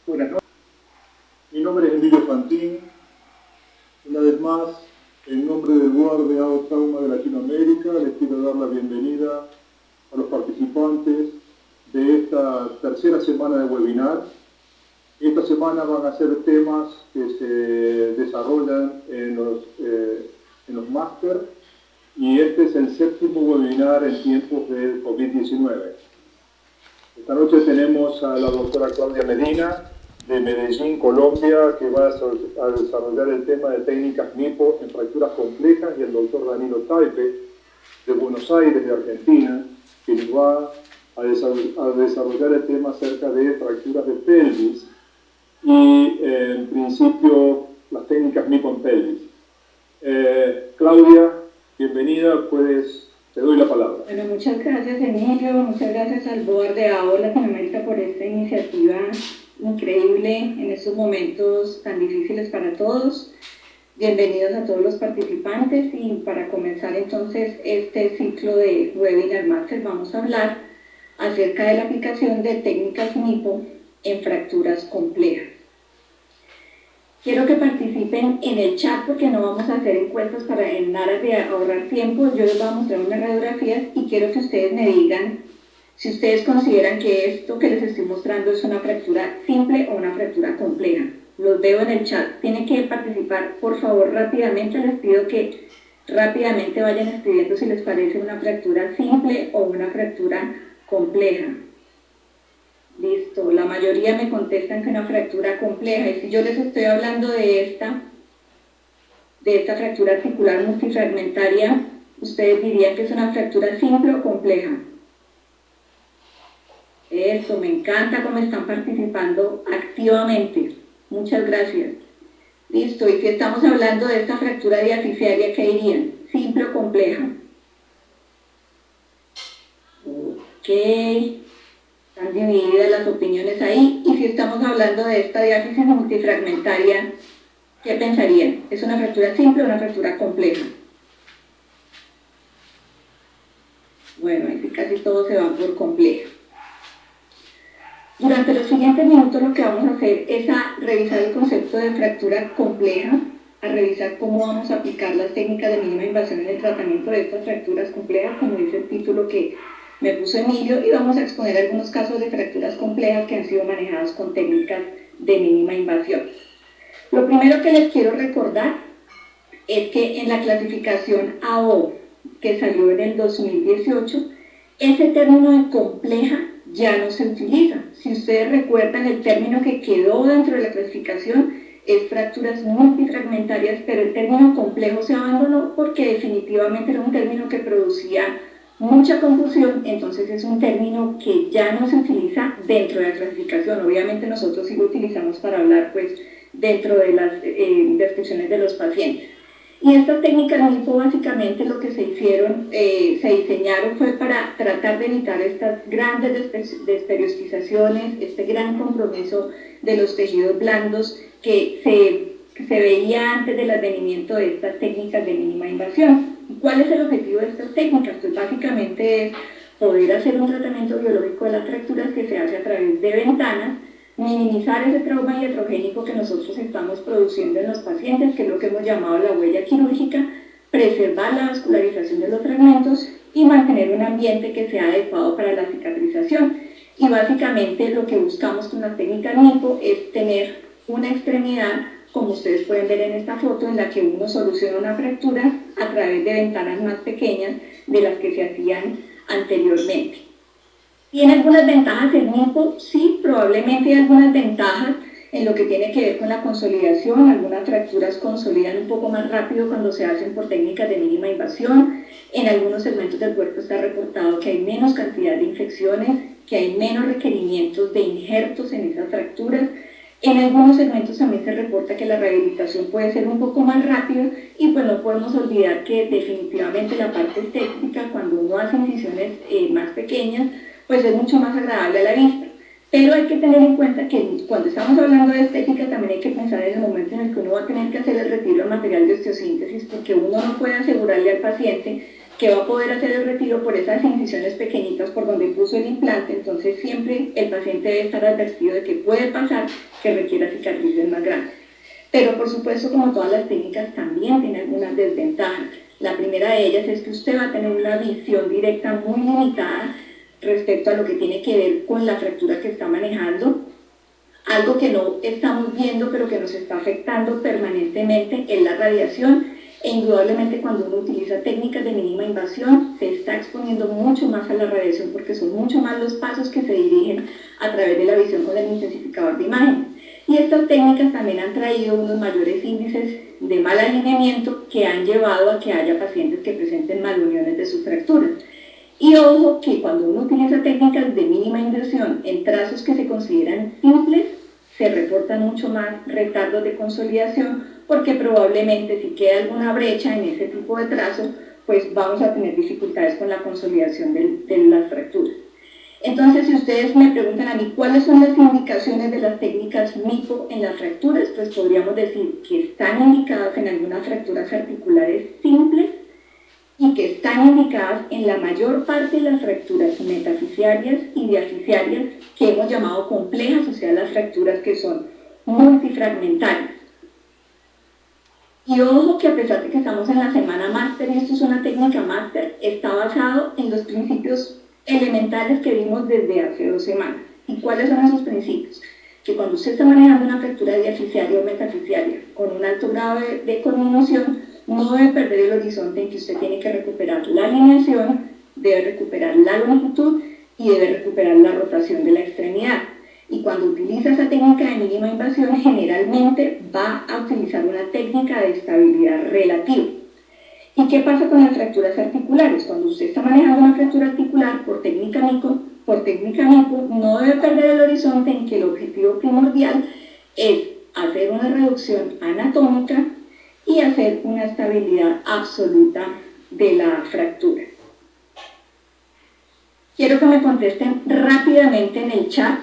Buenas noches. Mi nombre es Emilio Fantín. Una vez más, en nombre del Board de AO Trauma de Latinoamérica, les quiero dar la bienvenida a los participantes de esta tercera semana de webinar. Esta semana van a ser temas que se desarrollan en los máster, y este es el séptimo webinar en tiempos del COVID-19. Esta noche tenemos a la doctora Claudia Medina, de Medellín, Colombia, que va a desarrollar el tema de técnicas MIPO en fracturas complejas, y el doctor Danilo Taipe, de Buenos Aires, de Argentina, que nos va a desarrollar el tema acerca de fracturas de pelvis y, en principio, las técnicas MIPO en pelvis. Claudia, bienvenida, te doy la palabra. Bueno, muchas gracias, Emilio, muchas gracias al Board de AO Latinoamérica por esta iniciativa increíble en estos momentos tan difíciles para todos. Bienvenidos a todos los participantes, y para comenzar entonces este ciclo de Webinar Master vamos a hablar acerca de la aplicación de técnicas MIPO en fracturas complejas. Quiero que participen en el chat porque no vamos a hacer encuestas en aras de ahorrar tiempo. Yo les voy a mostrar unas radiografías y quiero que ustedes me digan si ustedes consideran que esto que les estoy mostrando es una fractura simple o una fractura compleja. Los veo en el chat. Tienen que participar, por favor, rápidamente. Les pido que rápidamente vayan escribiendo si les parece una fractura simple o una fractura compleja. Listo, la mayoría me contestan que una fractura compleja, y si yo les estoy hablando de esta fractura articular multifragmentaria, ustedes dirían que es una fractura simple o compleja. Eso, me encanta cómo están participando activamente, muchas gracias. Listo, y si estamos hablando de esta fractura diafisaria, ¿qué dirían? ¿Simple o compleja? Ok. Están divididas las opiniones ahí. Y si estamos hablando de esta diáfisis multifragmentaria, ¿qué pensarían? ¿Es una fractura simple o una fractura compleja? Bueno, aquí casi todos se van por compleja. Durante los siguientes minutos lo que vamos a hacer es a revisar el concepto de fractura compleja, a revisar cómo vamos a aplicar las técnicas de mínima invasión en el tratamiento de estas fracturas complejas, como dice el título que me puso Emilio, y vamos a exponer algunos casos de fracturas complejas que han sido manejados con técnicas de mínima invasión. Lo primero que les quiero recordar es que en la clasificación AO que salió en el 2018, ese término de compleja ya no se utiliza. Si ustedes recuerdan, el término que quedó dentro de la clasificación es fracturas multifragmentarias, pero el término complejo se abandonó porque definitivamente era un término que producía mucha confusión. Entonces es un término que ya no se utiliza dentro de la clasificación. Obviamente nosotros sí lo utilizamos para hablar pues dentro de las descripciones de los pacientes. Y estas técnicas MIPO básicamente lo que se diseñaron fue para tratar de evitar estas grandes desperiodizaciones, este gran compromiso de los tejidos blandos que se veía antes del advenimiento de estas técnicas de mínima invasión. ¿Cuál es el objetivo de estas técnicas? Pues básicamente es poder hacer un tratamiento biológico de las fracturas que se hace a través de ventanas, minimizar ese trauma iatrogénico que nosotros estamos produciendo en los pacientes, que es lo que hemos llamado la huella quirúrgica, preservar la vascularización de los fragmentos y mantener un ambiente que sea adecuado para la cicatrización. Y básicamente lo que buscamos con las técnicas MIPO es tener una extremidad, como ustedes pueden ver en esta foto, en la que uno soluciona una fractura a través de ventanas más pequeñas de las que se hacían anteriormente. ¿Tiene algunas ventajas el MIPO? Sí, probablemente hay algunas ventajas en lo que tiene que ver con la consolidación. Algunas fracturas consolidan un poco más rápido cuando se hacen por técnicas de mínima invasión. En algunos segmentos del cuerpo está reportado que hay menos cantidad de infecciones, que hay menos requerimientos de injertos en esas fracturas. En algunos segmentos también se reporta que la rehabilitación puede ser un poco más rápida, y pues no podemos olvidar que definitivamente la parte estética, cuando uno hace incisiones más pequeñas, pues es mucho más agradable a la vista. Pero hay que tener en cuenta que cuando estamos hablando de estética también hay que pensar en el momento en el que uno va a tener que hacer el retiro del material de osteosíntesis, porque uno no puede asegurarle al paciente que va a poder hacer el retiro por esas incisiones pequeñitas por donde puso el implante. Entonces siempre el paciente debe estar advertido de que puede pasar que requiera cicatrices más grandes. Pero por supuesto, como todas las técnicas, también tiene algunas desventajas. La primera de ellas es que usted va a tener una visión directa muy limitada respecto a lo que tiene que ver con la fractura que está manejando. Algo que no estamos viendo pero que nos está afectando permanentemente es la radiación, e indudablemente cuando uno utiliza técnicas de mínima invasión se está exponiendo mucho más a la radiación porque son mucho más los pasos que se dirigen a través de la visión con el intensificador de imagen. Y estas técnicas también han traído unos mayores índices de mal alineamiento que han llevado a que haya pacientes que presenten maluniones de sus fracturas. Y ojo que cuando uno utiliza técnicas de mínima invasión en trazos que se consideran simples, se reportan mucho más retardos de consolidación porque probablemente si queda alguna brecha en ese tipo de trazo, pues vamos a tener dificultades con la consolidación de las fracturas. Entonces, si ustedes me preguntan a mí cuáles son las indicaciones de las técnicas MIPO en las fracturas, pues podríamos decir que están indicadas en algunas fracturas articulares simples y que están indicadas en la mayor parte de las fracturas metafisiarias y diafisiarias que hemos llamado complejas, o sea, las fracturas que son multifragmentarias. Y ojo que a pesar de que estamos en la semana máster, y esto es una técnica máster, está basado en los principios elementales que vimos desde hace 2 semanas. ¿Y cuáles son esos principios? Que cuando usted está manejando una fractura diafisiaria o metafisiaria con un alto grado de conminución, no debe perder el horizonte en que usted tiene que recuperar la alineación, debe recuperar la longitud y debe recuperar la rotación de la extremidad. Y cuando utiliza esa técnica de mínima invasión, generalmente va a utilizar una técnica de estabilidad relativa. ¿Y qué pasa con las fracturas articulares? Cuando usted está manejando una fractura articular por técnica MIPO, no debe perder el horizonte en que el objetivo primordial es hacer una reducción anatómica y hacer una estabilidad absoluta de la fractura. Quiero que me contesten rápidamente en el chat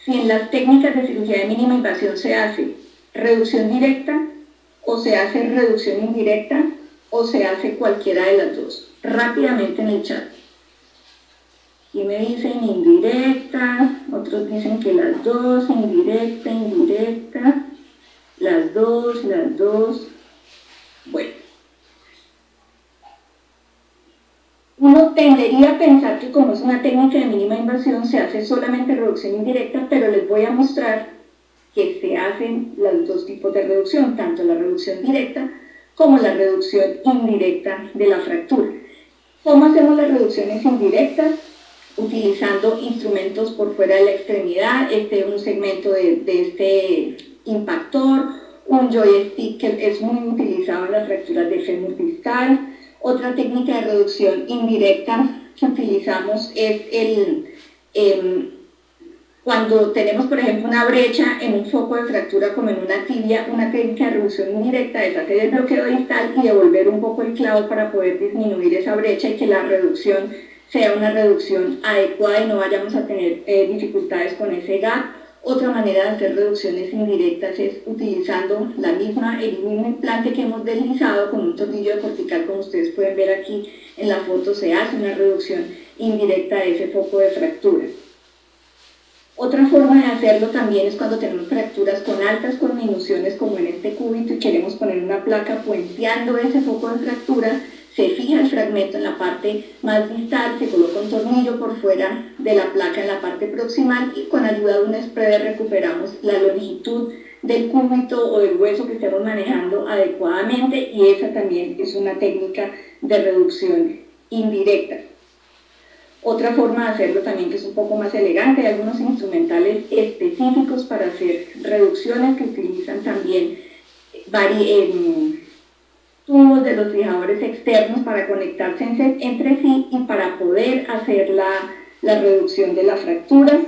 si en las técnicas de cirugía de mínima invasión se hace reducción directa o se hace reducción indirecta o se hace cualquiera de las dos. Rápidamente en el chat. Aquí me dicen indirecta, otros dicen que las dos, indirecta, las dos. Bueno. Uno tendería a pensar que como es una técnica de mínima invasión se hace solamente reducción indirecta, pero les voy a mostrar que se hacen los dos tipos de reducción, tanto la reducción directa como la reducción indirecta de la fractura. ¿Cómo hacemos las reducciones indirectas? Utilizando instrumentos por fuera de la extremidad, un segmento de este impactor, un joystick que es muy utilizado en las fracturas de fémur distal. Otra técnica de reducción indirecta que utilizamos es cuando tenemos, por ejemplo, una brecha en un foco de fractura como en una tibia, una técnica de reducción indirecta es hacer el bloqueo distal y devolver un poco el clavo para poder disminuir esa brecha y que la reducción sea una reducción adecuada y no vayamos a tener dificultades con ese gap. Otra manera de hacer reducciones indirectas es utilizando el mismo implante que hemos deslizado con un tornillo de cortical, como ustedes pueden ver aquí en la foto, se hace una reducción indirecta de ese foco de fractura. Otra forma de hacerlo también es cuando tenemos fracturas con altas conminuciones como en este cúbito y queremos poner una placa puenteando ese foco de fractura. Se fija el fragmento en la parte más distal, se coloca un tornillo por fuera de la placa en la parte proximal y con ayuda de un spreader recuperamos la longitud del cúbito o del hueso que estemos manejando adecuadamente, y esa también es una técnica de reducción indirecta. Otra forma de hacerlo también, que es un poco más elegante, hay algunos instrumentales específicos para hacer reducciones que utilizan también tubos de los fijadores externos para conectarse entre sí y para poder hacer la reducción de la fractura,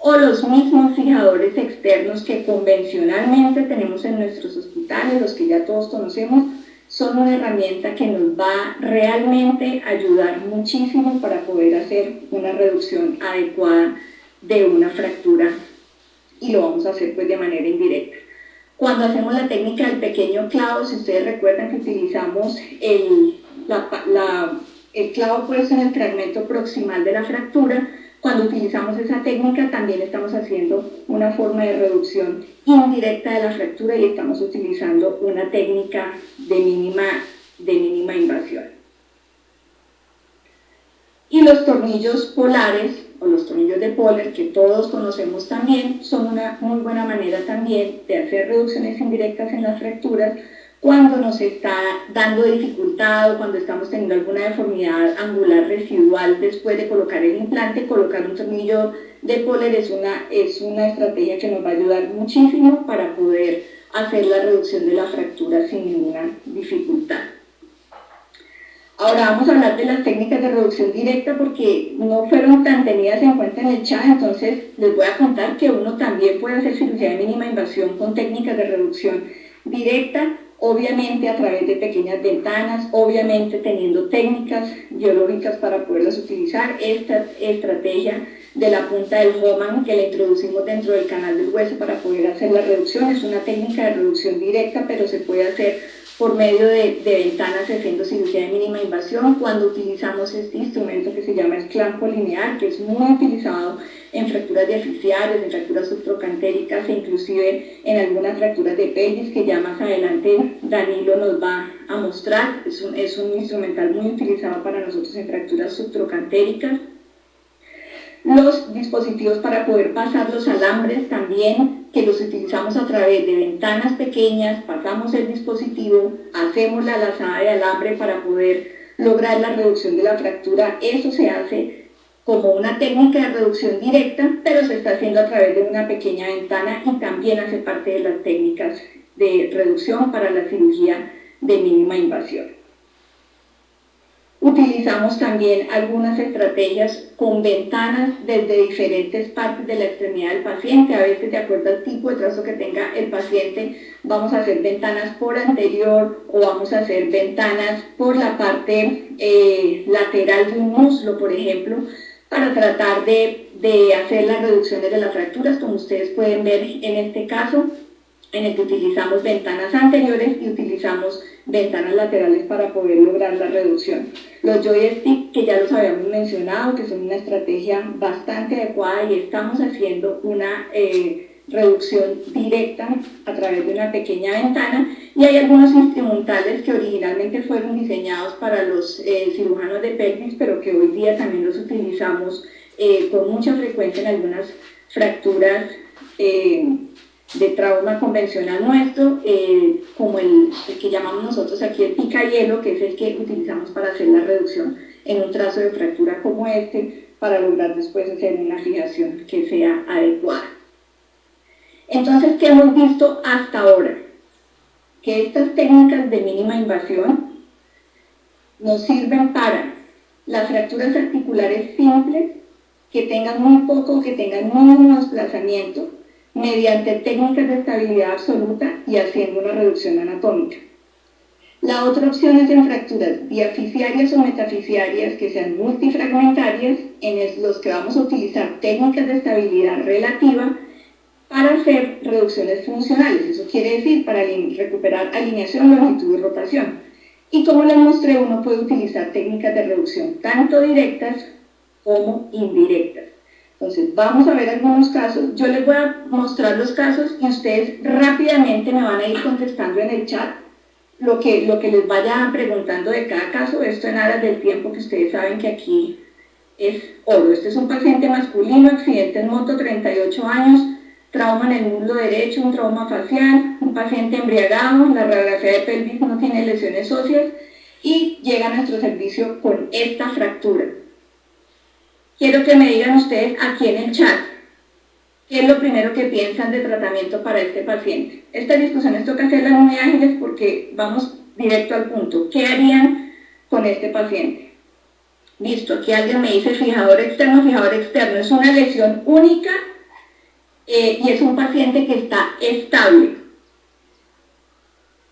o los mismos fijadores externos que convencionalmente tenemos en nuestros hospitales, los que ya todos conocemos. Son una herramienta que nos va realmente a ayudar muchísimo para poder hacer una reducción adecuada de una fractura, y lo vamos a hacer pues de manera indirecta. Cuando hacemos la técnica del pequeño clavo, si ustedes recuerdan que utilizamos el clavo puesto en el fragmento proximal de la fractura. Cuando utilizamos esa técnica también estamos haciendo una forma de reducción indirecta de la fractura y estamos utilizando una técnica de mínima invasión. Y los tornillos polares, o los tornillos de Poller, que todos conocemos también, son una muy buena manera también de hacer reducciones indirectas en las fracturas cuando nos está dando dificultad o cuando estamos teniendo alguna deformidad angular residual después de colocar el implante. Colocar un tornillo de Poller es una estrategia que nos va a ayudar muchísimo para poder hacer la reducción de la fractura sin ninguna dificultad. Ahora vamos a hablar de las técnicas de reducción directa porque no fueron tan tenidas en cuenta en el chat, entonces les voy a contar que uno también puede hacer cirugía de mínima invasión con técnicas de reducción directa, obviamente a través de pequeñas ventanas, obviamente teniendo técnicas biológicas para poderlas utilizar. Esta estrategia de la punta del Hohmann que la introducimos dentro del canal del hueso para poder hacer la reducción es una técnica de reducción directa, pero se puede hacer por medio de ventanas haciendo cirugía de mínima invasión cuando utilizamos este instrumento que se llama el clampo lineal, que es muy utilizado en fracturas diaficiales, en fracturas subtrocantéricas e inclusive en algunas fracturas de pelvis que ya más adelante Danilo nos va a mostrar. Es un instrumental muy utilizado para nosotros en fracturas subtrocantéricas. Los dispositivos para poder pasar los alambres también, que los utilizamos a través de ventanas pequeñas, pasamos el dispositivo, hacemos la lazada de alambre para poder lograr la reducción de la fractura. Eso se hace como una técnica de reducción directa, pero se está haciendo a través de una pequeña ventana y también hace parte de las técnicas de reducción para la cirugía de mínima invasión. Utilizamos también algunas estrategias con ventanas desde diferentes partes de la extremidad del paciente. A veces, de acuerdo al tipo de trazo que tenga el paciente, vamos a hacer ventanas por anterior o vamos a hacer ventanas por la parte lateral de un muslo, por ejemplo, para tratar de hacer las reducciones de las fracturas, como ustedes pueden ver en este caso, en el que utilizamos ventanas anteriores y utilizamos ventanas laterales para poder lograr la reducción. Los joystick, que ya los habíamos mencionado, que son una estrategia bastante adecuada y estamos haciendo una reducción directa a través de una pequeña ventana, y hay algunos instrumentales que originalmente fueron diseñados para los cirujanos de pelvis, pero que hoy día también los utilizamos con mucha frecuencia en algunas fracturas de trauma convencional nuestro, como el que llamamos nosotros aquí el picahielo, que es el que utilizamos para hacer la reducción en un trazo de fractura como este, para lograr después hacer una fijación que sea adecuada. Entonces, ¿qué hemos visto hasta ahora? Que estas técnicas de mínima invasión nos sirven para las fracturas articulares simples, que tengan muy poco, que tengan mínimo desplazamiento, mediante técnicas de estabilidad absoluta y haciendo una reducción anatómica. La otra opción es en fracturas diaficiarias o metafisiarias que sean multifragmentarias, en los que vamos a utilizar técnicas de estabilidad relativa para hacer reducciones funcionales. Eso quiere decir para recuperar alineación, longitud y rotación. Y como les mostré, uno puede utilizar técnicas de reducción tanto directas como indirectas. Entonces, vamos a ver algunos casos. Yo les voy a mostrar los casos y ustedes rápidamente me van a ir contestando en el chat lo que les vaya preguntando de cada caso. Esto en aras del tiempo, que ustedes saben que aquí es oro. Este es un paciente masculino, accidente en moto, 38 años, trauma en el muslo derecho, un trauma facial, un paciente embriagado, la radiografía de pelvis no tiene lesiones óseas y llega a nuestro servicio con esta fractura. Quiero que me digan ustedes aquí en el chat, ¿qué es lo primero que piensan de tratamiento para este paciente? Estas discusiones toca hacerlas muy ágiles porque vamos directo al punto. ¿Qué harían con este paciente? Listo, aquí alguien me dice fijador externo. Es una lesión única y es un paciente que está estable.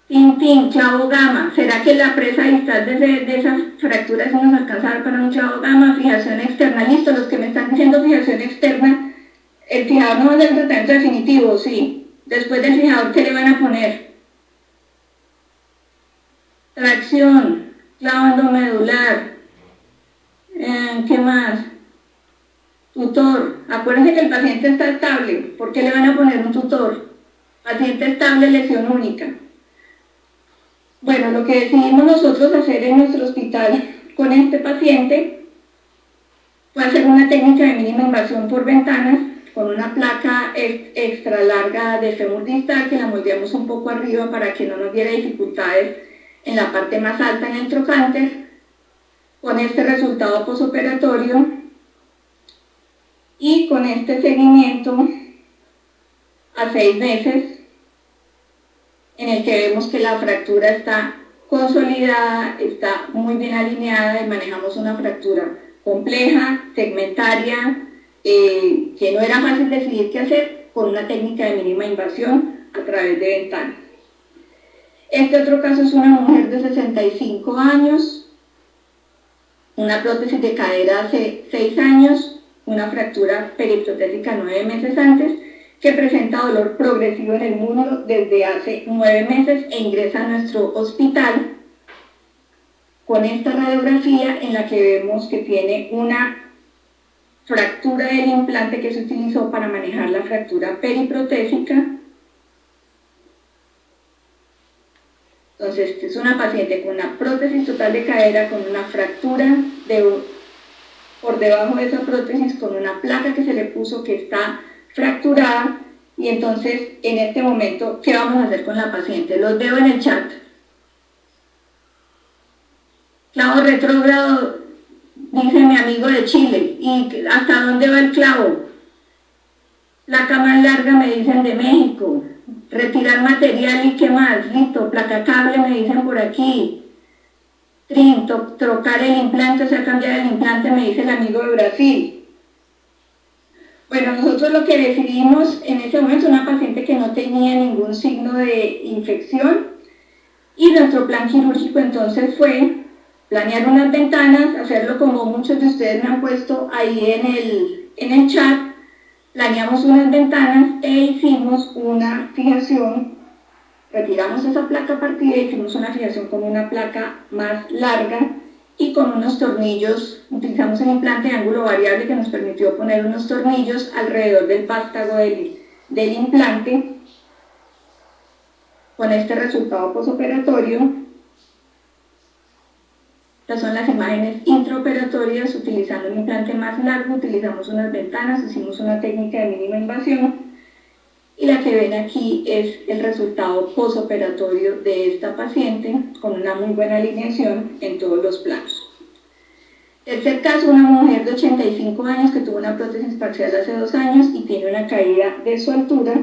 Tin, clavo gamma. ¿Será que la presa distal de esa fractura se nos alcanza a dar para un clavo gamma? Fijación externa. Listo, los que me están diciendo fijación externa, el fijador no va a ser el tratamiento definitivo, sí. Después del fijador, ¿qué le van a poner? Tracción. clavo endomedular, ¿qué más? Tutor, acuérdense que el paciente está estable, ¿por qué le van a poner un tutor? Paciente estable, lesión única. Bueno, lo que decidimos nosotros hacer en nuestro hospital con este paciente fue hacer una técnica de mínima invasión por ventanas con una placa extra larga de fémur distal que la moldeamos un poco arriba para que no nos diera dificultades en la parte más alta en el trocánter, con este resultado posoperatorio y con este seguimiento a 6 meses, en el que vemos que la fractura está consolidada, está muy bien alineada y manejamos una fractura compleja, segmentaria, que no era fácil decidir qué hacer con una técnica de mínima invasión a través de ventanas. Este otro caso es una mujer de 65 años, una prótesis de cadera hace 6 años, una fractura periprotésica 9 meses antes, que presenta dolor progresivo en el muslo desde hace 9 meses e ingresa a nuestro hospital con esta radiografía en la que vemos que tiene una fractura del implante que se utilizó para manejar la fractura periprotésica. Entonces, es una paciente con una prótesis total de cadera, con una fractura por debajo de esa prótesis, con una placa que se le puso que está fracturada. Y entonces, en este momento, ¿qué vamos a hacer con la paciente? Los veo en el chat. Clavo retrógrado, dice mi amigo de Chile. ¿Y hasta dónde va el clavo? Placa más larga, me dicen de México. Retirar material y qué más. Listo, placa cable, me dicen por aquí. Trim, trocar el implante, o sea, cambiar el implante, me dice el amigo de Brasil. Bueno, nosotros lo que decidimos en ese momento, una paciente que no tenía ningún signo de infección, y nuestro plan quirúrgico entonces fue planear unas ventanas, hacerlo como muchos de ustedes me han puesto ahí en el chat. Planeamos unas ventanas e hicimos una fijación, retiramos esa placa partida y hicimos una fijación con una placa más larga y con unos tornillos. Utilizamos el implante de ángulo variable que nos permitió poner unos tornillos alrededor del vástago del implante. Con este resultado posoperatorio, estas son las imágenes intraoperatorias. Utilizando un implante más largo, utilizamos unas ventanas, hicimos una técnica de mínima invasión, y la que ven aquí es el resultado posoperatorio de esta paciente con una muy buena alineación en todos los planos. Tercer caso, una mujer de 85 años que tuvo una prótesis parcial hace 2 años y tiene una caída de su altura.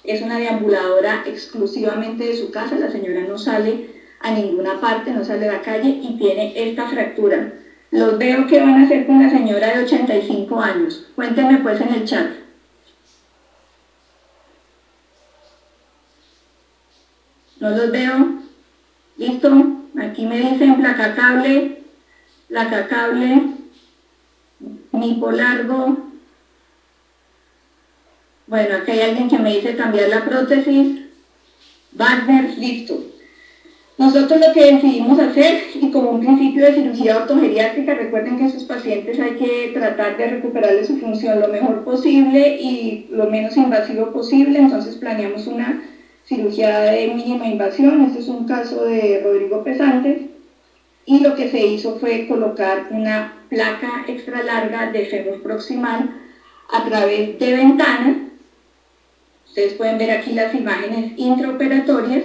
Es una deambuladora exclusivamente de su casa, la señora no sale a ninguna parte, no sale a la calle y tiene esta fractura. Los veo que van a hacer con la señora de 85 años. Cuéntenme pues en el chat. No los veo. Listo. Aquí me dicen placa cable, nipo largo. Bueno, aquí hay alguien que me dice cambiar la prótesis. Wagner, listo. Nosotros lo que decidimos hacer, y como un principio de cirugía ortogeriátrica, recuerden que a esos pacientes hay que tratar de recuperarle su función lo mejor posible y lo menos invasivo posible. Entonces planeamos una cirugía de mínima invasión. Este es un caso de Rodrigo Pesantes, y lo que se hizo fue colocar una placa extra larga de fémur proximal a través de ventanas. Ustedes pueden ver aquí las imágenes intraoperatorias,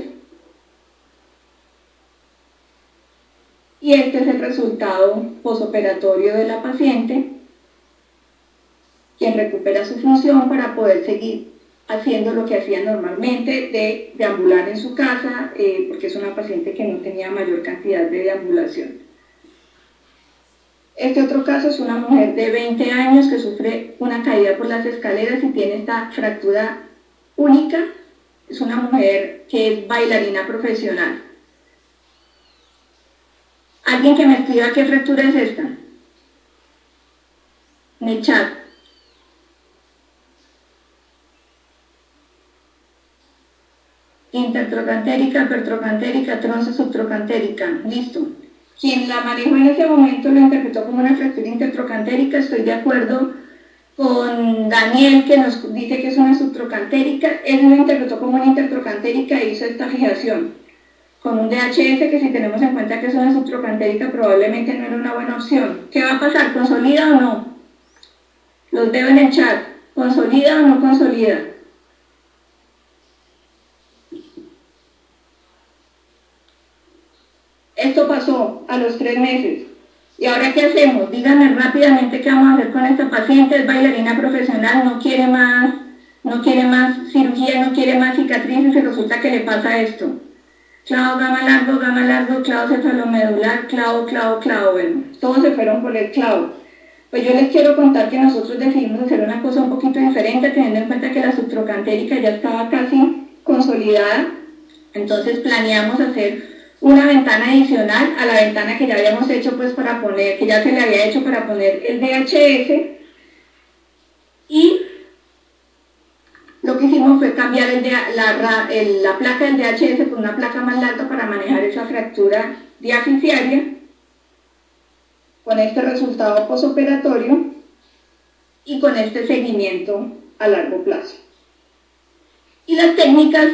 y este es el resultado posoperatorio de la paciente, quien recupera su función para poder seguir haciendo lo que hacía normalmente de deambular en su casa, porque es una paciente que no tenía mayor cantidad de deambulación. Este otro caso es una mujer de 20 años que sufre una caída por las escaleras y tiene esta fractura única. Es una mujer que es bailarina profesional. ¿Alguien que me escriba qué fractura es esta? En el chat. Intertrocantérica, pertrocantérica, tronzo subtrocantérica. Listo. Quien la manejó en ese momento lo interpretó como una fractura intertrocantérica. Estoy de acuerdo con Daniel, que nos dice que es una subtrocantérica. Él lo interpretó como una intertrocantérica e hizo esta fijación con un DHS que, si tenemos en cuenta que es una subtrocantérica, probablemente no era una buena opción. ¿Qué va a pasar? ¿Consolida o no? Los veo en el chat. ¿Consolida o no consolida? Esto pasó a los 3 meses. ¿Y ahora qué hacemos? Díganme rápidamente qué vamos a hacer con esta paciente. Es bailarina profesional, no quiere más cirugía, no quiere más cicatrices, y resulta que le pasa esto. Clavo gama largo, clavo cefalomedular, clavo. Bueno, todos se fueron por el clavo. Pues yo les quiero contar que nosotros decidimos hacer una cosa un poquito diferente, teniendo en cuenta que la subtrocantérica ya estaba casi consolidada. Entonces planeamos hacer una ventana adicional a la ventana que ya habíamos hecho, pues para poner, que ya se le había hecho para poner el DHS, y lo que hicimos fue cambiar la placa del DHS por una placa más larga para manejar esa fractura diaficiaria, con este resultado posoperatorio y con este seguimiento a largo plazo. Y las técnicas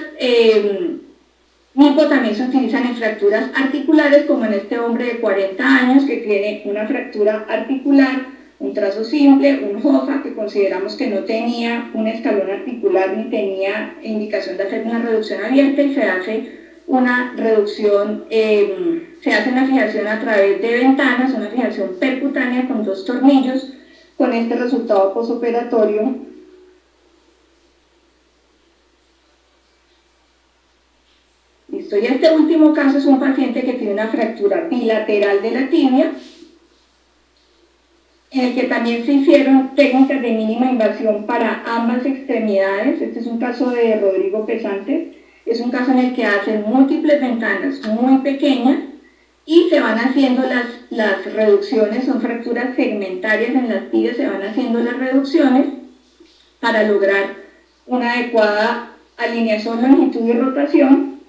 MIPO también se utilizan en fracturas articulares, como en este hombre de 40 años que tiene una fractura articular, un trazo simple, un JOFA, que consideramos que no tenía un escalón articular ni tenía indicación de hacer una reducción abierta, y se hace una reducción, se hace una fijación a través de ventanas, una fijación percutánea con 2 tornillos, con este resultado posoperatorio. Listo. Y este último caso es un paciente que tiene una fractura bilateral de la tibia, en el que también se hicieron técnicas de mínima invasión para ambas extremidades. Este es un caso de Rodrigo Pesantes. Es un caso en el que hacen múltiples ventanas muy pequeñas y se van haciendo las reducciones, son fracturas segmentarias en las tibias, se van haciendo las reducciones para lograr una adecuada alineación, longitud y rotación.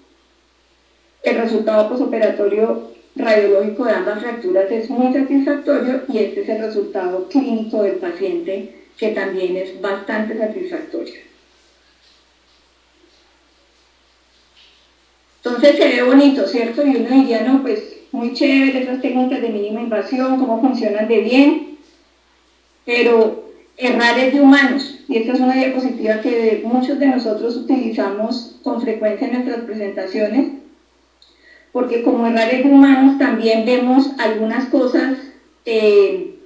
El resultado posoperatorio radiológico de ambas fracturas es muy satisfactorio, y este es el resultado clínico del paciente, que también es bastante satisfactorio. Entonces se ve bonito, ¿cierto? Y uno diría, no, pues muy chévere esas técnicas de mínima invasión, cómo funcionan de bien, pero errar es de humanos, y esta es una diapositiva que muchos de nosotros utilizamos con frecuencia en nuestras presentaciones, porque como errar es de humanos, también vemos algunas cosas en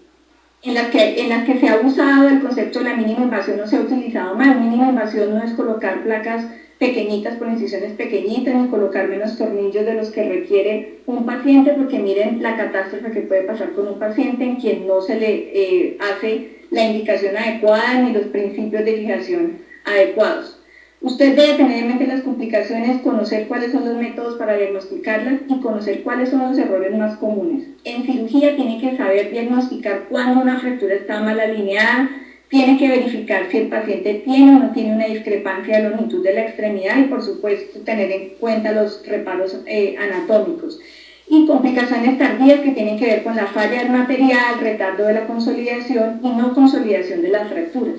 las que se ha usado el concepto de la mínima invasión, no se ha utilizado mal. Mínima invasión no es colocar placas pequeñitas con incisiones pequeñitas, ni colocar menos tornillos de los que requiere un paciente, porque miren la catástrofe que puede pasar con un paciente en quien no se le hace la indicación adecuada ni los principios de fijación adecuados. Usted debe tener en mente las complicaciones, conocer cuáles son los métodos para diagnosticarlas y conocer cuáles son los errores más comunes. En cirugía tiene que saber diagnosticar cuándo una fractura está mal alineada, tiene que verificar si el paciente tiene o no tiene una discrepancia de longitud de la extremidad, y por supuesto tener en cuenta los reparos anatómicos. Y complicaciones tardías que tienen que ver con la falla del material, retardo de la consolidación y no consolidación de las fracturas.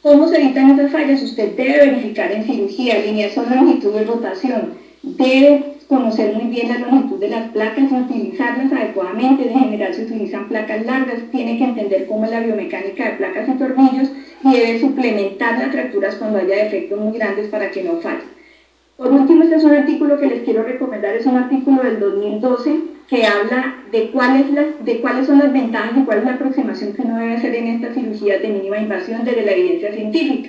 ¿Cómo se evitan esas fallas? Usted debe verificar en cirugía alineación, longitud y rotación. Debe conocer muy bien la longitud de las placas y utilizarlas adecuadamente. En general se utilizan placas largas. Tiene que entender cómo es la biomecánica de placas y tornillos, y debe suplementar las fracturas cuando haya defectos muy grandes para que no fallen. Por último, este es un artículo que les quiero recomendar, es un artículo del 2012 que habla de cuáles son las ventajas y cuál es la aproximación que uno debe hacer en estas cirugías de mínima invasión desde la evidencia científica.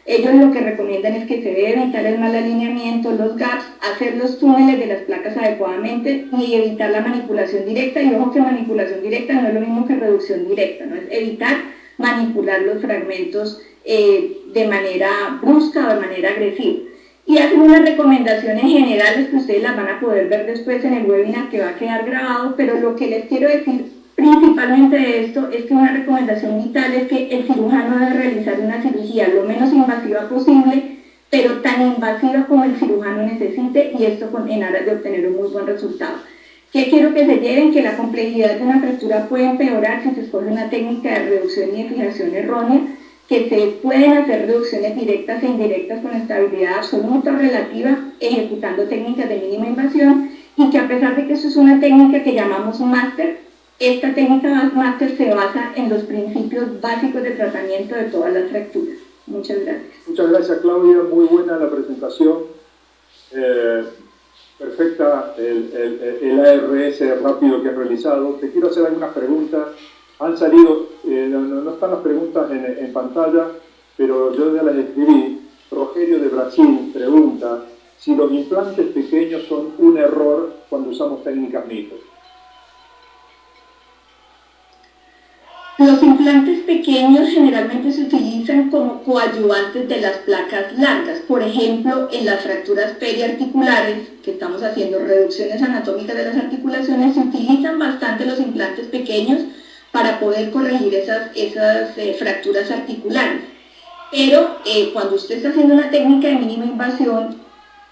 Ellos lo que recomiendan es que se debe evitar el mal alineamiento, los gaps, hacer los túneles de las placas adecuadamente y evitar la manipulación directa. Y ojo que manipulación directa no es lo mismo que reducción directa, ¿no? Es evitar manipular los fragmentos de manera brusca o de manera agresiva. Y hacen unas recomendaciones generales que ustedes las van a poder ver después en el webinar que va a quedar grabado, pero lo que les quiero decir principalmente de esto es que una recomendación vital es que el cirujano debe realizar una cirugía lo menos invasiva posible, pero tan invasiva como el cirujano necesite, y esto en aras de obtener un muy buen resultado. ¿Qué quiero que se lleven? Que la complejidad de una fractura puede empeorar si se escoge una técnica de reducción y de fijación errónea, que se pueden hacer reducciones directas e indirectas con estabilidad absoluta o relativa, ejecutando técnicas de mínima invasión, y que a pesar de que eso es una técnica que llamamos máster, esta técnica máster se basa en los principios básicos de tratamiento de todas las fracturas. Muchas gracias. Muchas gracias, Claudia. Muy buena la presentación. Perfecta el ARS rápido que has realizado. Te quiero hacer algunas preguntas. Han salido, no están las preguntas en pantalla, pero yo ya las escribí. Rogelio de Brasil pregunta si los implantes pequeños son un error cuando usamos técnicas MIPO. Los implantes pequeños generalmente se utilizan como coadyuvantes de las placas largas. Por ejemplo, en las fracturas periarticulares, que estamos haciendo reducciones anatómicas de las articulaciones, se utilizan bastante los implantes pequeños para poder corregir esas fracturas articulares. Pero cuando usted está haciendo una técnica de mínima invasión,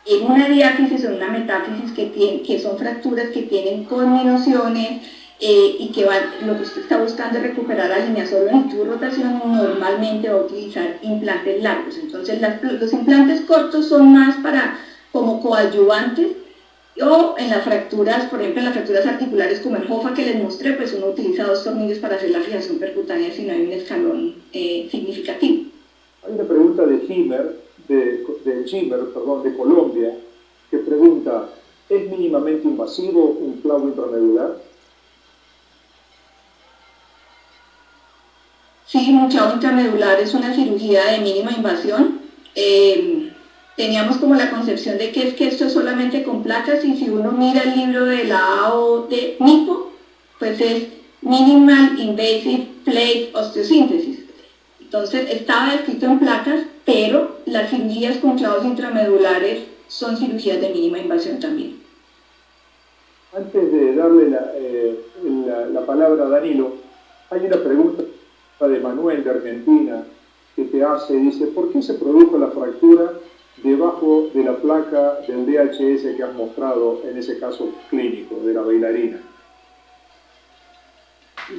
en una diáfisis o en una metáfisis que son fracturas que tienen conminuciones, y que lo que usted está buscando es recuperar alineación, longitud y rotación, normalmente va a utilizar implantes largos. Entonces los implantes cortos son más como coadyuvantes, o en las fracturas, por ejemplo en las fracturas articulares como el JOFA que les mostré, pues uno utiliza 2 tornillos para hacer la fijación percutánea si no hay un escalón significativo. Hay una pregunta de Jimmer, de Colombia, que pregunta: ¿es mínimamente invasivo un clavo intramedular? Sí, un clavo intramedular es una cirugía de mínima invasión. Teníamos como la concepción de que esto es solamente con placas, y si uno mira el libro de la AO de MIPO, pues es Minimal Invasive Plate Osteosíntesis. Entonces estaba escrito en placas, pero las cirugías con clavos intramedulares son cirugías de mínima invasión también. Antes de darle la palabra a Danilo, hay una pregunta de Manuel de Argentina que te hace, dice: ¿por qué se produjo la fractura debajo de la placa del DHS que has mostrado en ese caso clínico de la bailarina?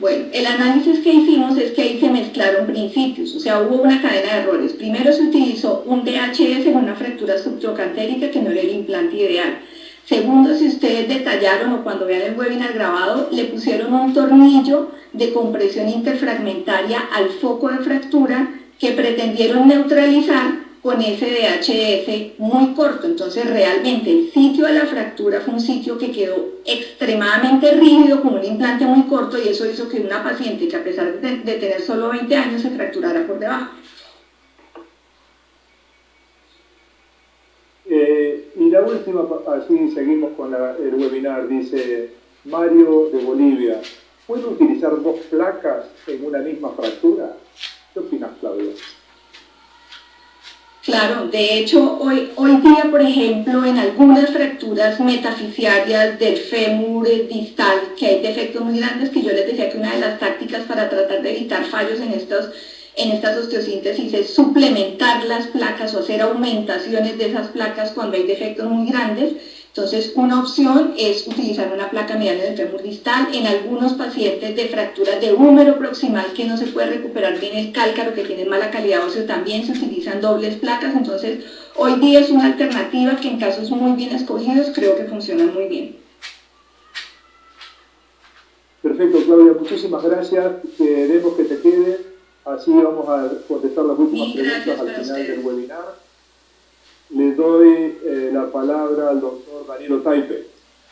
Bueno, el análisis que hicimos es que ahí se mezclaron principios, o sea, hubo una cadena de errores. Primero se utilizó un DHS en una fractura subtrocantérica que no era el implante ideal. Segundo, si ustedes detallaron o cuando vean el webinar grabado, le pusieron un tornillo de compresión interfragmentaria al foco de fractura que pretendieron neutralizar con ese DHS muy corto. Entonces realmente el sitio de la fractura fue un sitio que quedó extremadamente rígido con un implante muy corto, y eso hizo que una paciente que a pesar de tener solo 20 años se fracturara por debajo. Y la última, así seguimos con el webinar, dice Mario de Bolivia: ¿puedo utilizar 2 placas en una misma fractura? ¿Qué opinas, Claudia? Claro, de hecho, hoy día, por ejemplo, en algunas fracturas metafisiarias del fémur distal, que hay defectos muy grandes, que yo les decía que una de las tácticas para tratar de evitar fallos en estas osteosíntesis es suplementar las placas o hacer aumentaciones de esas placas cuando hay defectos muy grandes. Entonces, una opción es utilizar una placa medial en el fémur distal. En algunos pacientes de fracturas de húmero proximal que no se puede recuperar bien el cálcaro, que tienen mala calidad ósea, también se utilizan dobles placas. Entonces, hoy día es una alternativa que en casos muy bien escogidos creo que funciona muy bien. Perfecto, Claudia, muchísimas gracias. Queremos que te quede, así vamos a contestar las últimas preguntas al final del webinar. Le doy la palabra al doctor Danilo Taipe,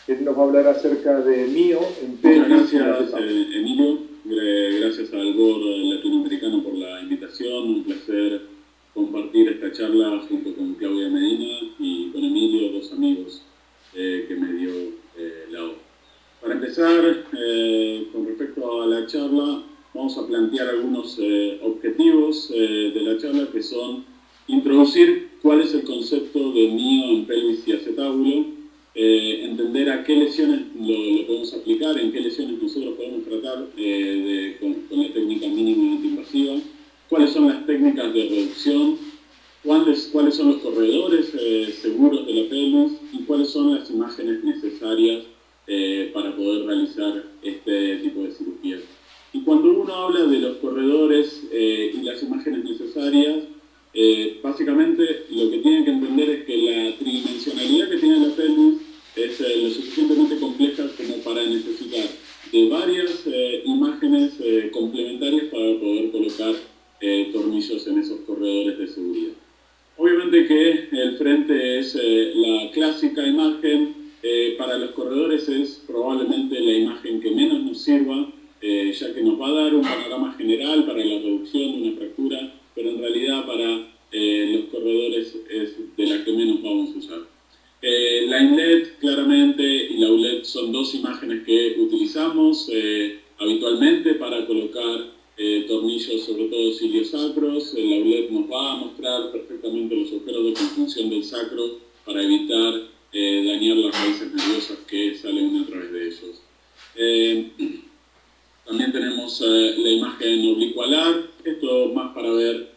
que nos va a hablar acerca de MIO en pelvis. Gracias, Emilio. Gracias al BOR latinoamericano por la invitación. Un placer compartir esta charla junto con Claudia Medina y con Emilio, 2 amigos que me dio la hora. Para empezar, con respecto a la charla, vamos a plantear algunos objetivos de la charla, que son introducir cuál es el concepto de MIO en pelvis y acetábulo, entender a qué lesiones lo podemos aplicar, en qué lesiones nosotros podemos tratar con la técnica mínimamente invasiva, cuáles son las técnicas de reducción, cuáles son los corredores seguros de la pelvis y cuáles son las imágenes necesarias para poder realizar este tipo de cirugías. Y cuando uno habla de los corredores y las imágenes necesarias, básicamente lo que tienen que entender es que la tridimensionalidad que tiene la pelvis es lo suficientemente compleja como para necesitar de varias imágenes complementarias para poder colocar tornillos en esos corredores de seguridad. Obviamente que el frente es la clásica imagen, para los corredores es probablemente la imagen que menos nos sirva, ya que nos va a dar un panorama general para la reducción de una fractura, pero en realidad para los corredores es de la que menos vamos a usar. La inlet claramente y la outlet son dos imágenes que utilizamos habitualmente para colocar tornillos, sobre todo ciliosacros. La outlet nos va a mostrar perfectamente los agujeros de conjunción del sacro para evitar dañar las raíces nerviosas que salen a través de ellos. También tenemos la imagen oblicualar, esto más para ver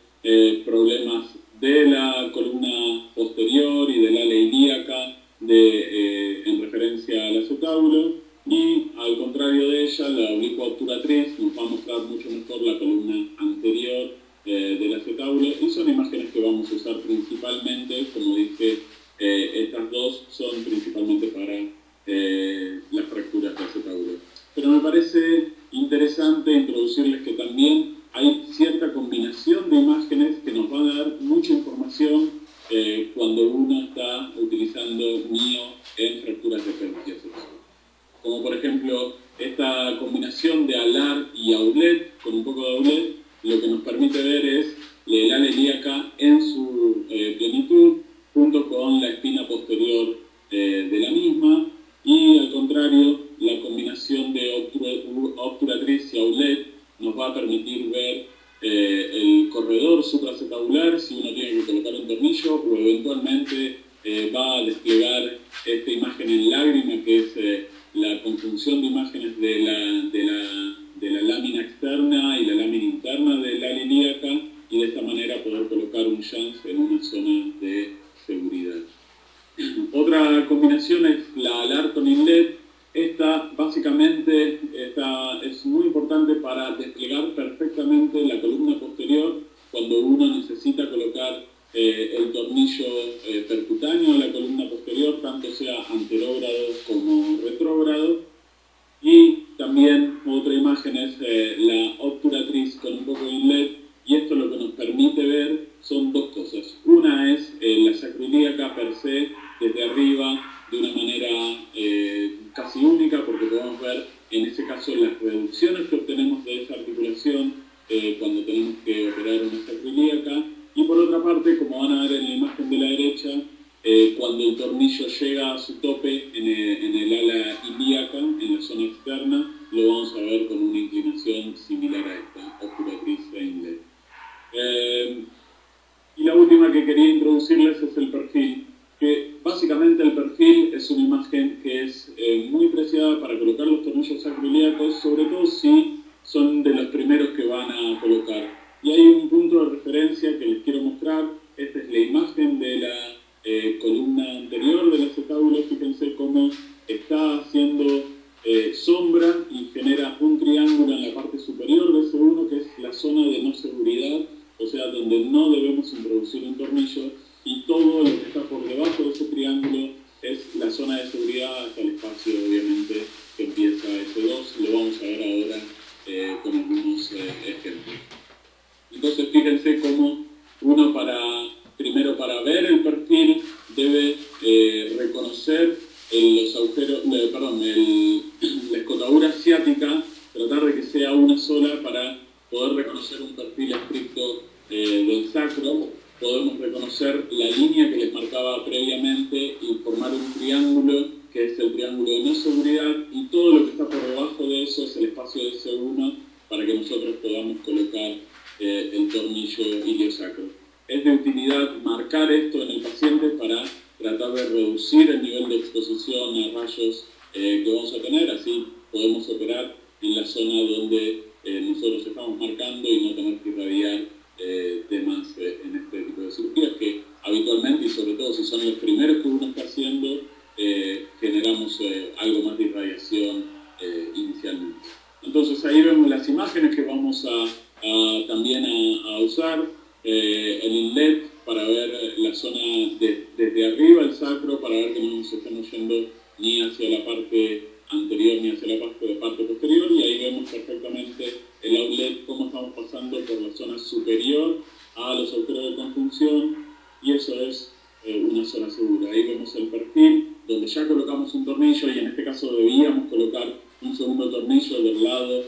problemas de la columna posterior y del ala ilíaca en referencia al acetábulo, y al contrario de ella, la oblicua obturatriz nos va a mostrar mucho mejor la columna anterior del acetábulo, y son imágenes que vamos a usar principalmente, como dije, estas dos son principalmente para las fracturas de acetábulo. Pero me parece interesante introducirles que también hay cierta combinación de imágenes que nos va a dar mucha información cuando uno está utilizando MIO en fracturas de pelvis y acetábulo. Como por ejemplo, esta combinación de alar y outlet, con un poco de outlet, lo que nos permite ver es el ala ilíaca en su plenitud, junto con la espina posterior de la misma, y al contrario, la combinación de obturatriz y outlet nos va a permitir ver el corredor supraacetabular, si uno tiene que colocar un tornillo, o eventualmente va a desplegar esta imagen en lágrima, que es la conjunción de imágenes de la lámina externa y la lámina interna del ala ilíaca, y de esta manera poder colocar un shunt en una zona de seguridad. Otra combinación es la alar con inlet. Esta básicamente es muy importante para desplegar perfectamente la columna posterior cuando uno necesita colocar el tornillo percutáneo de la columna posterior, tanto sea anterógrado como retrógrado. Y también otra imagen es la obturatriz con un poco de inlet, y esto lo que nos permite ver son dos cosas. Una es la sacroilíaca per se desde arriba de una manera casi única, porque podemos ver en ese caso las reducciones que obtenemos de esa articulación cuando tenemos que operar una sacroilíaca. Y por otra parte, como van a ver en la imagen de la derecha, cuando el tornillo llega a su tope en el ala ilíaca, en la zona externa, lo vamos a ver con una inclinación similar a esta, obturatriz e inlet. Y la última que quería introducirles es el perfil, que básicamente el perfil es una imagen que es muy preciada para colocar los tornillos sacroiliacos, sobre todo si son de los primeros que van a colocar. Y hay un punto de referencia que les quiero mostrar. Esta es la imagen de la columna anterior del acetábulo. Fíjense cómo está haciendo sombra y genera un triángulo en la parte superior de ese uno, que es la zona de no seguridad, o sea, donde no debemos introducir un tornillo, y todo lo que está por debajo de ese triángulo es la zona de seguridad hasta el espacio, obviamente, que empieza S2. Lo vamos a ver ahora con algunos ejemplos. Entonces, fíjense cómo uno primero para ver el perfil debe reconocer los agujeros, la escotadura ciática, tratar de que sea una sola para poder reconocer un perfil estricto del sacro. Podemos reconocer la línea que les marcaba previamente y formar un triángulo, que es el triángulo de no seguridad, y todo lo que está por debajo de eso es el espacio de S1 para que nosotros podamos colocar el tornillo iliosacro. Es de utilidad marcar esto en el paciente para tratar de reducir el nivel de exposición a rayos que vamos a tener, así podemos operar en la zona donde nosotros estamos marcando y no tener que irradiar temas en este tipo de cirugías que habitualmente, y sobre todo si son los primeros que uno está haciendo, generamos algo más de irradiación inicialmente. Entonces ahí vemos las imágenes que vamos también a usar, el inlet para ver la zona desde arriba, el sacro, para ver que no nos estamos yendo ni hacia la parte anterior ni hacia la parte posterior, y ahí vemos perfectamente el outlet, cómo estamos pasando por la zona superior a los agujeros de conjunción, y eso es una zona segura. Ahí vemos el perfil, donde ya colocamos un tornillo, y en este caso debíamos colocar un segundo tornillo del lado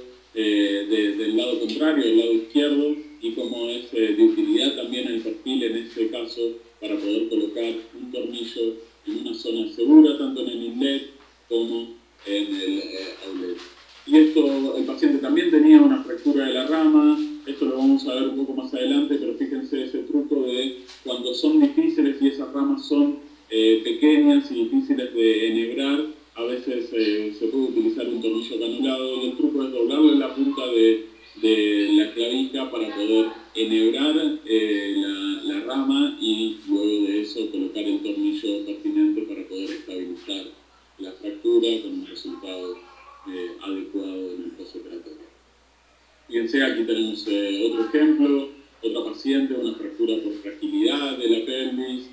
contrario, del lado izquierdo, y como es de utilidad también el perfil en este caso para poder colocar un tornillo en una zona segura, tanto en el inlet como en el outlet. Y esto, el paciente también tenía una fractura de la rama, esto lo vamos a ver un poco más adelante, pero fíjense ese truco de cuando son difíciles y esas ramas son pequeñas y difíciles de enhebrar, a veces se puede utilizar un tornillo canulado, y el truco es doblarle la punta de la clavija para poder enhebrar la rama, y luego de eso colocar el tornillo pertinente para poder estabilizar la fractura con un resultado adecuado en el postoperatorio. Fíjense, aquí tenemos otro ejemplo, otra paciente, una fractura por fragilidad de la pelvis,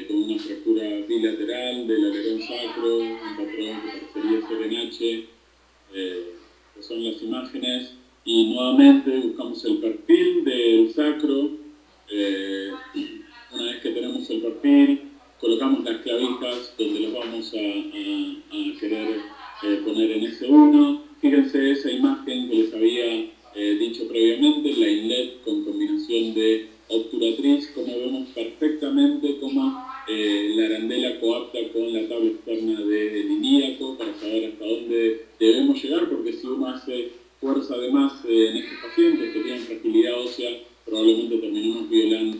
con una fractura bilateral del alerón sacro, un patrón que parecería ser en H, que son las imágenes, y nuevamente buscamos el perfil del sacro. Una vez que tenemos el perfil, colocamos las clavijas donde las vamos a querer poner en S1. Fíjense esa imagen que les había dicho previamente, la inlet con combinación de obturatriz, como vemos perfectamente cómo la arandela coapta con la tabla externa del ilíaco para saber hasta dónde debemos llegar, porque si uno hace fuerza de más en estos pacientes que tienen fragilidad ósea, probablemente terminemos violando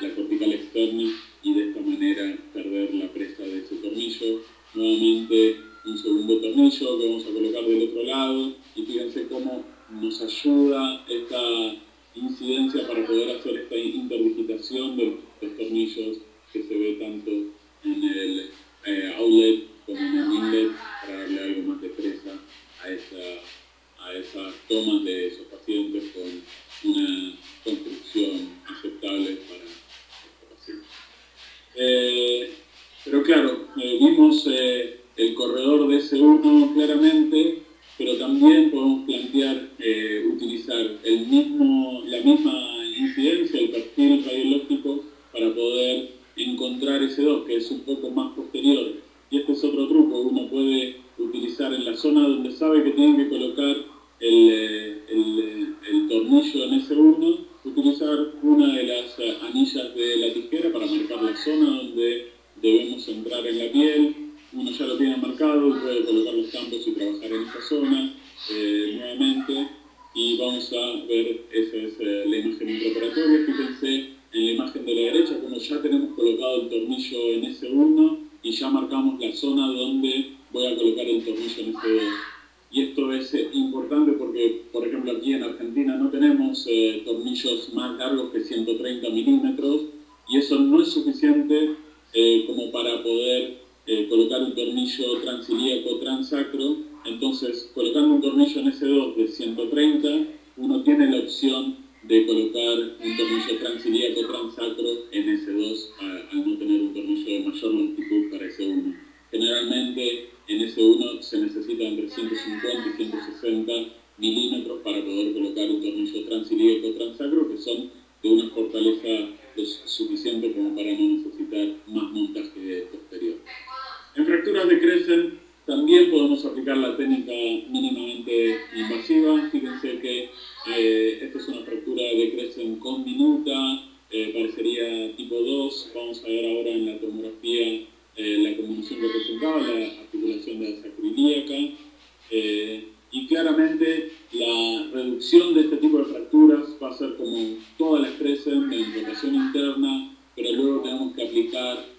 la cortical externa y de esta manera perder la presa de ese tornillo. Nuevamente un segundo tornillo que vamos a colocar del otro lado, y fíjense cómo nos ayuda esta incidencia para poder hacer esta interdigitación de los tornillos que se ve tanto en el outlet como en el inlet, para darle algo más de presa a esas tomas de esos pacientes con una construcción aceptable para estos pacientes. Pero claro, vimos el corredor de S1 claramente, pero también podemos plantear utilizar la misma incidencia, el perfil radiológico, para poder encontrar S2, que es un poco más posterior. Y este es otro truco, uno puede utilizar en la zona donde sabe que tiene que colocar el tornillo en S1, utilizar una de las anillas de la tijera para marcar la zona donde debemos entrar en la piel. Uno ya lo tiene marcado y puede colocar los campos y trabajar en esta zona nuevamente. Y vamos a ver, esa es la imagen intraoperatoria. Fíjense en la imagen de la derecha como ya tenemos colocado el tornillo en S1 y ya marcamos la zona donde voy a colocar el tornillo en S2. Y esto es importante porque, por ejemplo, aquí en Argentina no tenemos tornillos más largos que 130 milímetros, y eso no es suficiente como para poder colocar un tornillo transilíaco transacro. Entonces, colocando un tornillo en S2 de 130, uno tiene la opción de colocar un tornillo transilíaco transacro en S2 al no tener un tornillo de mayor longitud para S1. Generalmente en S1 se necesita entre 150 y 160 milímetros para poder colocar un tornillo transilíaco transacro, que son de una fortaleza lo suficiente como para no necesitar más montaje posterior. En fracturas de Crescent también podemos aplicar la técnica mínimamente invasiva. Fíjense que esta es una fractura de Crescent con minuta, parecería tipo 2. Vamos a ver ahora en la tomografía la convolución que presentaba, la articulación de la sacroiliaca. Y claramente la reducción de este tipo de fracturas va a ser como todas las Crescent en rotación interna, pero luego tenemos que aplicar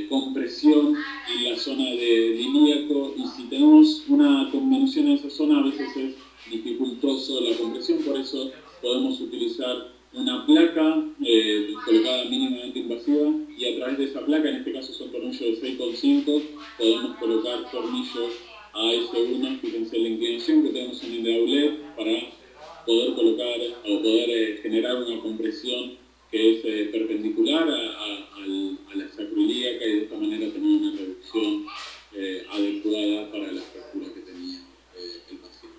compresión en la zona del ilíaco, y si tenemos una conmoción en esa zona a veces es dificultoso la compresión, por eso podemos utilizar una placa colocada mínimamente invasiva, y a través de esa placa, en este caso son tornillos de 6,5, podemos colocar tornillos a S1. Fíjense la inclinación que tenemos en el outlet para poder colocar o poder generar una compresión que es perpendicular a la sacroiliaca, y de esta manera tener una reducción adecuada para la fractura que tenía el paciente.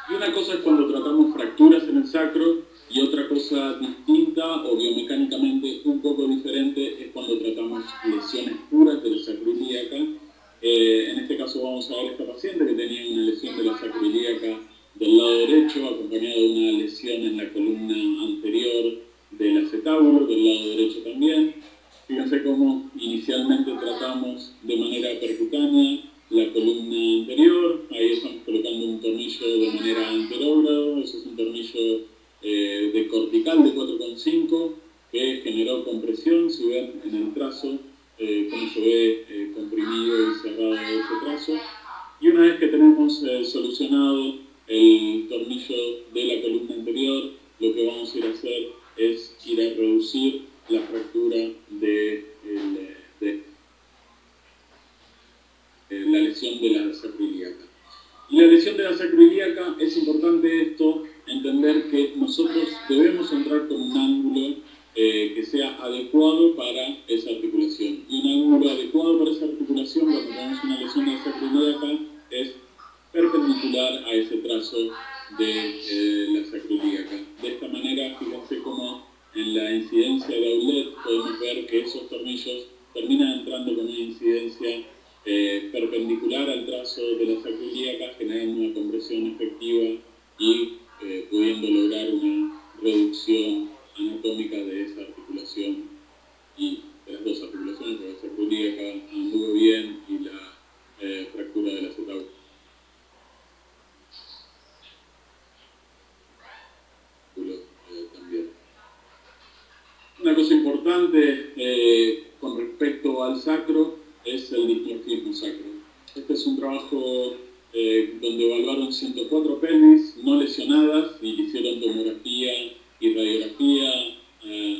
Y una cosa es cuando tratamos fracturas en el sacro, y otra cosa distinta o biomecánicamente un poco diferente es cuando tratamos lesiones puras de la sacroiliaca. En este caso vamos a ver a esta paciente que tenía una lesión de la sacroiliaca del lado derecho, acompañada de una lesión en la columna anterior del acetábulo, del lado derecho también. Fíjense cómo inicialmente tratamos de manera percutánea la columna anterior. Ahí estamos colocando un tornillo de manera anterógrado. Ese es un tornillo de cortical de 4,5 que generó compresión. Si ven en el trazo cómo se ve comprimido y cerrado ese trazo. Y una vez que tenemos solucionado el tornillo de la columna anterior, lo que vamos a ir a hacer es ir a reducir la fractura de la lesión de la sacroiliaca. Y la lesión de la sacroiliaca, es importante esto, entender que nosotros debemos entrar con un ángulo que sea adecuado para esa articulación. Y un ángulo adecuado para esa articulación, cuando tenemos una lesión de la sacroiliaca, es perpendicular a ese trazo de la sacroiliaca. De esta manera, fíjense cómo en la incidencia de outlet podemos ver que esos tornillos terminan entrando con una incidencia perpendicular al trazo de la sacroiliaca, generando una compresión efectiva y pudiendo lograr una reducción anatómica de esa articulación y de las dos articulaciones, porque la sacroiliaca anduvo bien y la fractura del acetábulo también. Una cosa importante con respecto al sacro es el dismorfismo sacro. Este es un trabajo donde evaluaron 104 pelvis no lesionadas y le hicieron tomografía y radiografía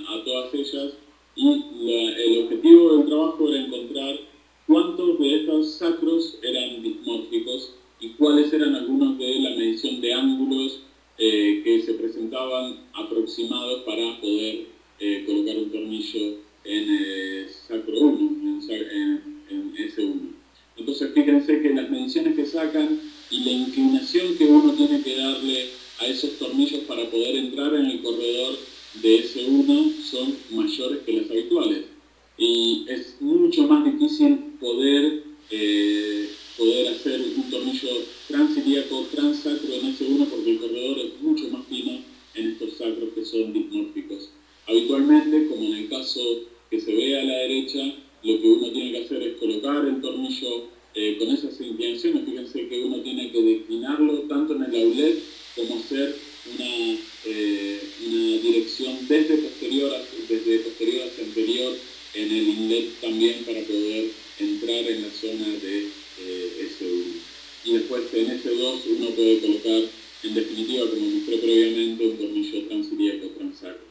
a todas ellas, y el objetivo del trabajo era encontrar cuántos de estos sacros eran dismórficos y cuáles eran algunos de la medición de ángulos que se presentaban aproximados para poder colocar un tornillo en sacro 1, en S1. Entonces fíjense que las mediciones que sacan y la inclinación que uno tiene que darle a esos tornillos para poder entrar en el corredor de S1 son mayores que las habituales. Y es mucho más difícil poder hacer un tornillo transilíaco transsacro en S1, porque el corredor es mucho más fino en estos sacros que son dismórficos. Habitualmente, como en el caso que se ve a la derecha, lo que uno tiene que hacer es colocar el tornillo con esas inclinaciones. Fíjense que uno tiene que declinarlo tanto en el outlet como hacer una dirección desde posterior hacia anterior en el inlet también, para poder entrar en la zona de S1. Y después en S2 uno puede colocar, en definitiva, como mostré previamente, un tornillo transilíaco transsacro.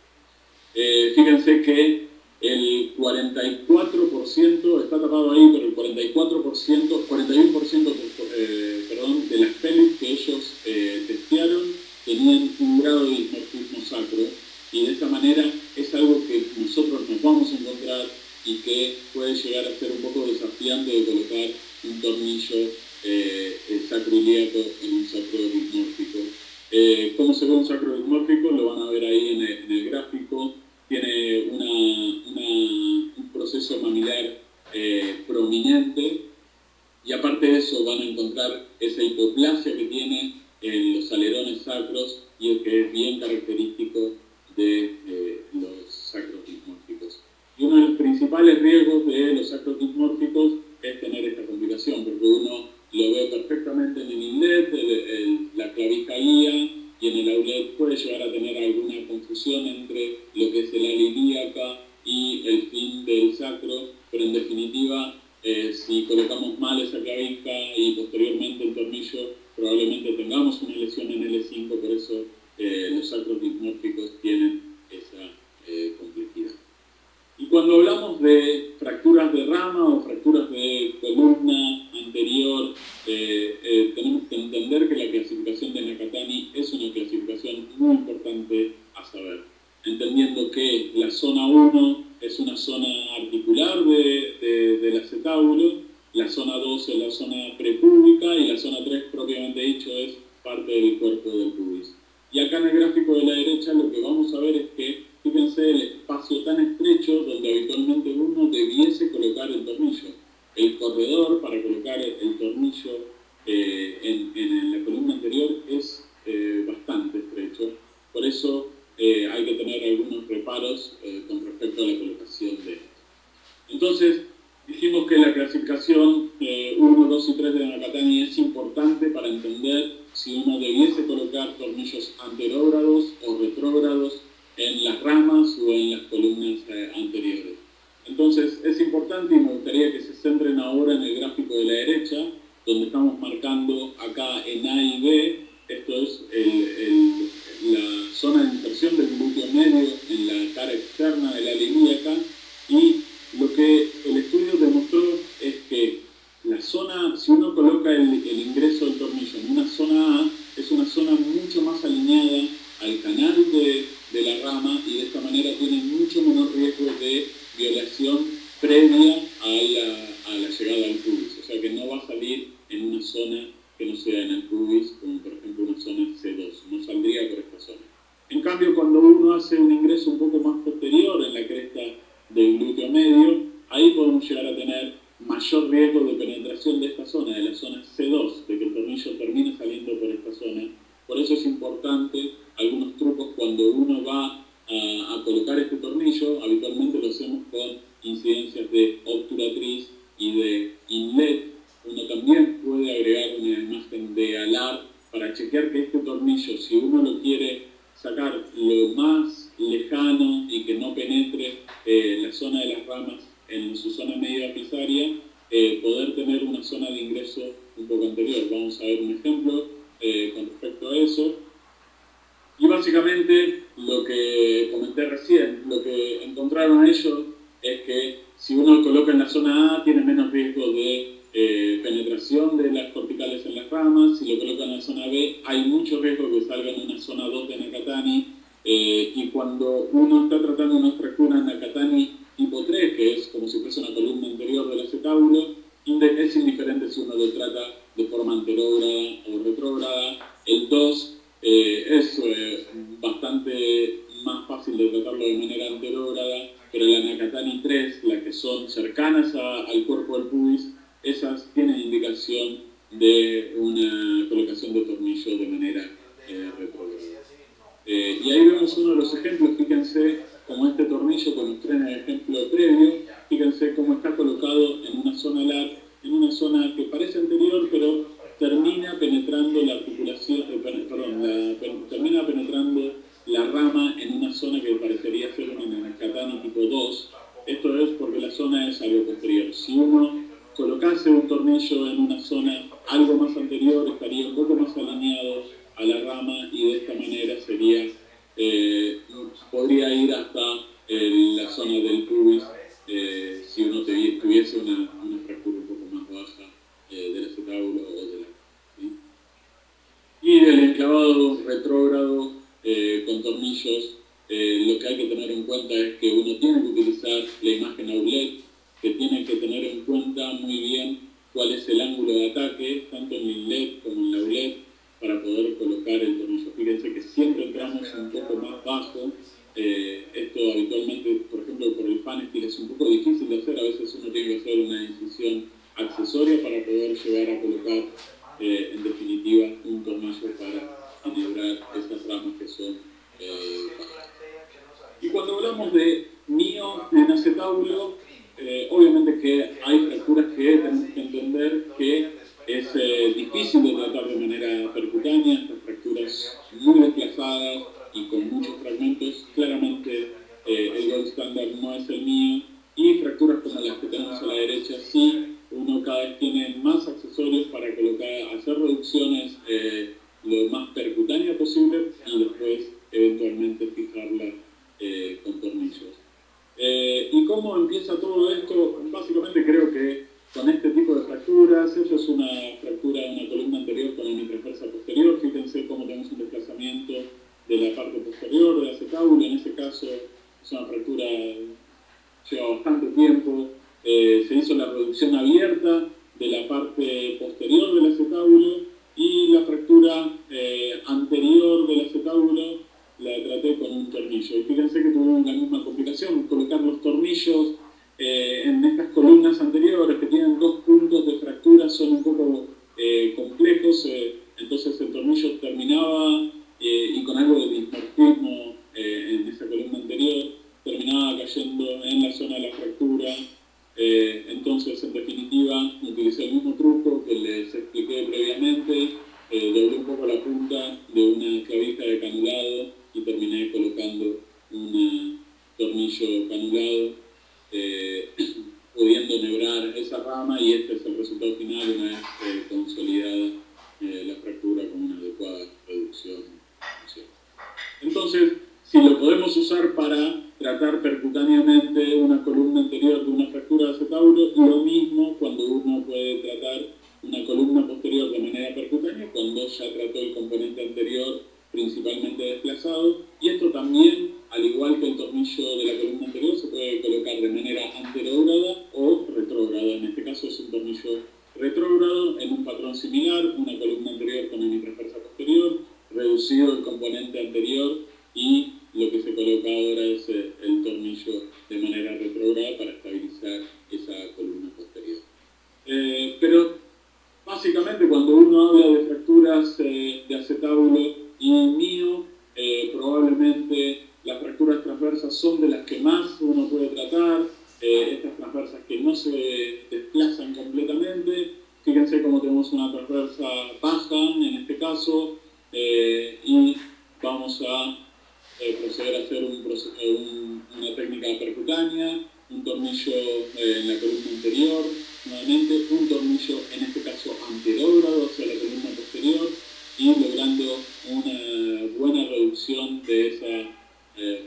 Fíjense que el 44%, está tapado ahí, pero el 41% de las pelvis que ellos testearon tenían un grado de dismorfismo sacro, y de esa manera es algo que nosotros nos vamos a encontrar y que puede llegar a ser un poco desafiante de colocar un tornillo sacroiliaco en un sacro dismórfico. ¿Cómo se ve un sacro dismórfico? Lo van a ver ahí en el gráfico. Tiene un proceso mamilar prominente, y aparte de eso van a encontrar esa hipoplasia que tiene en los alerones sacros, y el que es bien característico de los sacros dismórficos. Y uno de los principales riesgos de los sacros dismórficos es tener esta complicación, porque uno lo ve perfectamente en el inlet, la clavija guía, y en el outlet puede llegar a tener alguna confusión entre lo que es el ala ilíaca y el fin del sacro, pero en definitiva, si colocamos mal esa clavija y posteriormente el tornillo, probablemente tengamos una lesión en L5, por eso los sacros dismórficos tienen esa complejidad. Y cuando hablamos de fracturas de rama o fracturas de columna anterior, tenemos que entender que la clasificación de Nakatani es una clasificación muy importante a saber, entendiendo que la zona 1 es una zona articular del acetábulo, la zona 2 es la zona prepúbica y la zona 3, propiamente dicho, es parte del cuerpo del pubis. Y acá en el gráfico de la derecha lo que vamos a ver es que, fíjense, el espacio tan estrecho donde habitualmente uno debiese colocar el tornillo. El corredor para colocar el tornillo en la columna anterior es bastante estrecho. Por eso hay que tener algunos reparos con respecto a la colocación de esto. Entonces, dijimos que la clasificación 1, 2 y 3 de Nakatani es importante para entender si uno debiese colocar tornillos anterógrados o retrógrados en las ramas o en las columnas anteriores. Entonces, es importante y me gustaría que se centren ahora en el gráfico de la derecha, donde estamos marcando acá en A y B, esto es la zona de inserción del glúteo medio en la cara externa de la ilíaca, y lo que el estudio demostró es que la zona, si uno coloca el ingreso del tornillo en una zona A, es una zona mucho más alineada al canal de la rama y de esta manera tiene mucho menor riesgo de violación previa a la llegada al pubis. O sea que no va a salir en una zona que no sea en el pubis, como por ejemplo una zona C2, no saldría por esta zona. En cambio, cuando uno hace un ingreso un poco más posterior en la cresta del glúteo medio, ahí podemos llegar a tener mayor riesgo de penetración de esta zona, de la zona C2, de que el tornillo termine saliendo por esta zona. Por eso es importante algunos trucos cuando uno va a colocar este tornillo. Habitualmente lo hacemos con incidencias de obturatriz y de inlet. Uno también puede agregar una imagen de alar para chequear que este tornillo, si uno lo quiere sacar lo más lejano y que no penetre la zona de las ramas en su zona media apisaria, poder tener una zona de ingreso un poco anterior. Vamos a ver un ejemplo con respecto a eso. Y básicamente lo que comenté recién, lo que encontraron ellos es que si uno lo coloca en la zona A tiene menos riesgo de penetración de las corticales en las ramas. Si lo coloca en la zona B hay mucho riesgo que salga en una zona 2 de Nakatani, y cuando uno está tratando una fractura en Nakatani tipo 3, que es como si fuese una columna anterior del acetábulo, es indiferente si uno lo trata de forma anterógrada o retrógrada. El 2 es bastante más fácil de tratarlo de manera anterógrada, pero la Nakatani 3, las que son cercanas al cuerpo del pubis, esas tienen indicación de una colocación de tornillo de manera retrógrada. Y ahí vemos uno de los ejemplos. Fíjense como este tornillo que mostré en el ejemplo previo, fíjense cómo está colocado en una zona LAT, en una zona que parece anterior, pero termina penetrando la articulación, termina penetrando la rama en una zona que parecería ser una Nakatani tipo 2. Esto es porque la zona es algo posterior. Si uno colocase un tornillo en una zona algo más anterior, estaría un poco más alineado a la rama y de esta manera sería, podría ir hasta la zona del pubis si uno tuviese una fractura un poco más baja del acetábulo o de la, ¿sí? Y del enclavado retrógrado con tornillos, lo que hay que tener en cuenta es que uno tiene que utilizar la imagen outlet, que tiene que tener en cuenta muy bien cuál es el ángulo de ataque, tanto en el inlet como en la outlet, para poder colocar el tornillo. Fíjense que siempre entramos un poco más bajo. Esto habitualmente, por ejemplo, por el panestyle es un poco difícil de hacer. A veces uno tiene que hacer una incisión accesoria para poder llegar a colocar, en definitiva, un tornillo para enhebrar esas ramas que son bajas. Y cuando hablamos de mío en acetábulo, obviamente que hay fracturas que tenemos que entender que es difícil de tratar de manera percutánea. Estas fracturas muy desplazadas y con muchos fragmentos, claramente el gold standard no es el mío, y fracturas como las que tenemos a la derecha, sí, uno cada vez tiene más accesorios para colocar, hacer reducciones lo más percutánea posible y después posterior del acetábulo y la fractura anterior del acetábulo la traté con un tornillo. Y fíjense que tuvimos la misma complicación, colocar los tornillos en estas columnas anteriores que tienen 2 puntos de fractura son un poco complejos, entonces el tornillo terminaba y con algo de dimorfismo en esa columna anterior terminaba cayendo en la zona de la fractura. Entonces, en definitiva, utilicé el mismo truco que les expliqué previamente, doblé un poco la punta de una clavija de canulado y terminé colocando un tornillo canulado, pudiendo enhebrar esa rama, y este es el resultado final una vez consolidada la fractura con una adecuada reducción. Entonces, si lo podemos usar para tratar percutáneamente una columna anterior de una fractura de acetábulo, lo mismo cuando uno puede tratar una columna posterior de manera percutánea cuando ya trató el componente anterior principalmente desplazado, y esto también, al igual que el tornillo de la columna anterior, se puede colocar de manera anterógrada o retrógrada. En este caso es un tornillo retrógrado en un patrón similar, una columna anterior con hemitransversa posterior, reducido el componente anterior, y lo que se coloca ahora es el tornillo de manera retrógrada para estabilizar esa columna posterior. Pero básicamente cuando uno habla de fracturas de acetábulo y mío, probablemente las fracturas transversas son de las que más uno puede tratar, estas transversas que no se desplazan completamente. Fíjense cómo tenemos una transversa baja en este caso, y vamos a proceder a hacer una técnica percutánea, un tornillo en la columna anterior, nuevamente un tornillo en este caso anterógrado hacia la columna posterior, y logrando una buena reducción de esa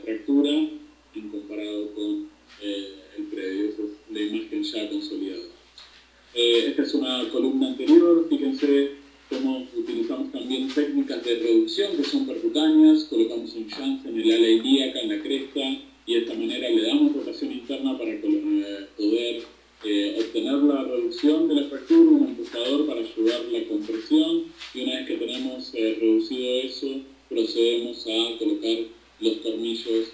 fractura en comparado con el previo. Esa es la imagen ya consolidada. Esta es una columna anterior, fíjense cómo utilizamos también técnicas de reducción que son percutáneas, colocamos un shunt en el ala ilíaca, en la cresta, y de esta manera le damos rotación interna para poder obtener la reducción de la fractura, un empujador para ayudar la compresión, y una vez que tenemos reducido eso, procedemos a colocar los tornillos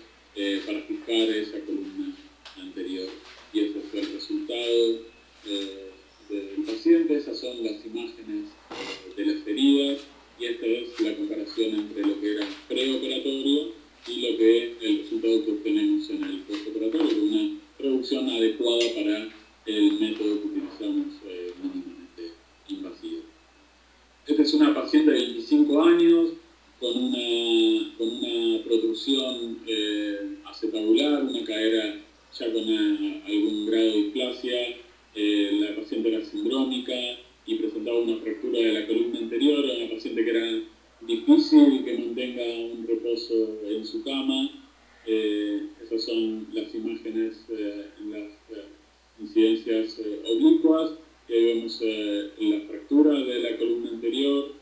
para fijar esa columna anterior. Y ese fue el resultado del paciente. Esas son las imágenes de las heridas, y esta es la comparación entre lo que era preoperatorio y lo que el resultado que obtenemos en el postoperatorio, con una reducción adecuada para el método que utilizamos mínimamente invasivo. Esta es una paciente de 25 años con una protrusión acetabular, una cadera ya con algún grado de displasia. La paciente era sindrómica y presentaba una fractura de la columna anterior. Era una paciente que era difícil que mantenga un reposo en su cama. Esas son las imágenes en las incidencias oblicuas. Ahí vemos la fractura de la columna anterior.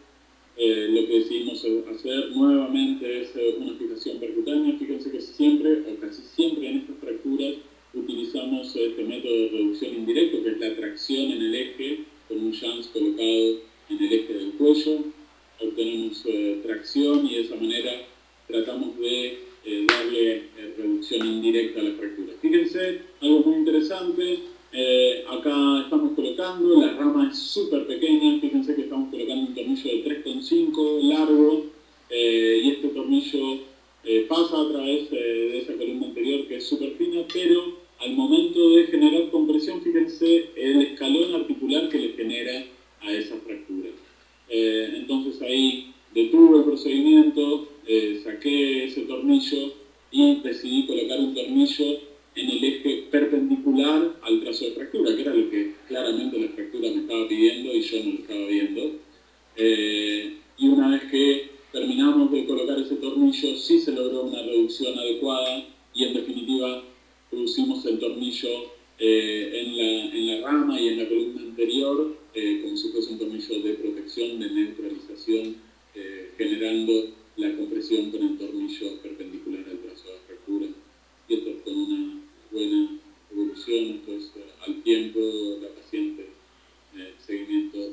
Lo que decidimos hacer nuevamente es una fijación percutánea. Fíjense que siempre, o casi siempre en estas fracturas, utilizamos este método de reducción indirecto, que es la tracción en el eje, con un shunt colocado en el eje del cuello. Obtenemos tracción y de esa manera tratamos de darle reducción indirecta a la fractura. Fíjense, algo muy interesante, acá estamos colocando, la rama es súper pequeña, fíjense que estamos colocando un tornillo de 3,5 largo, y este tornillo pasa a través de esa columna anterior que es súper fina, pero al momento de generar compresión, fíjense el escalón articular que le genera a esa fractura. Entonces ahí detuve el procedimiento, saqué ese tornillo y decidí colocar un tornillo en el eje perpendicular al trazo de fractura, que era lo que claramente la fractura me estaba pidiendo y yo no lo estaba viendo. Y una vez que terminamos de colocar ese tornillo, sí se logró una reducción adecuada, y en definitiva pusimos el tornillo en la rama y en la columna anterior, como si fuese un tornillo de protección, de neutralización, generando la compresión con el tornillo perpendicular al trazo de fractura. Y esto es con una buena evolución. Esto es al tiempo, la paciente, seguimiento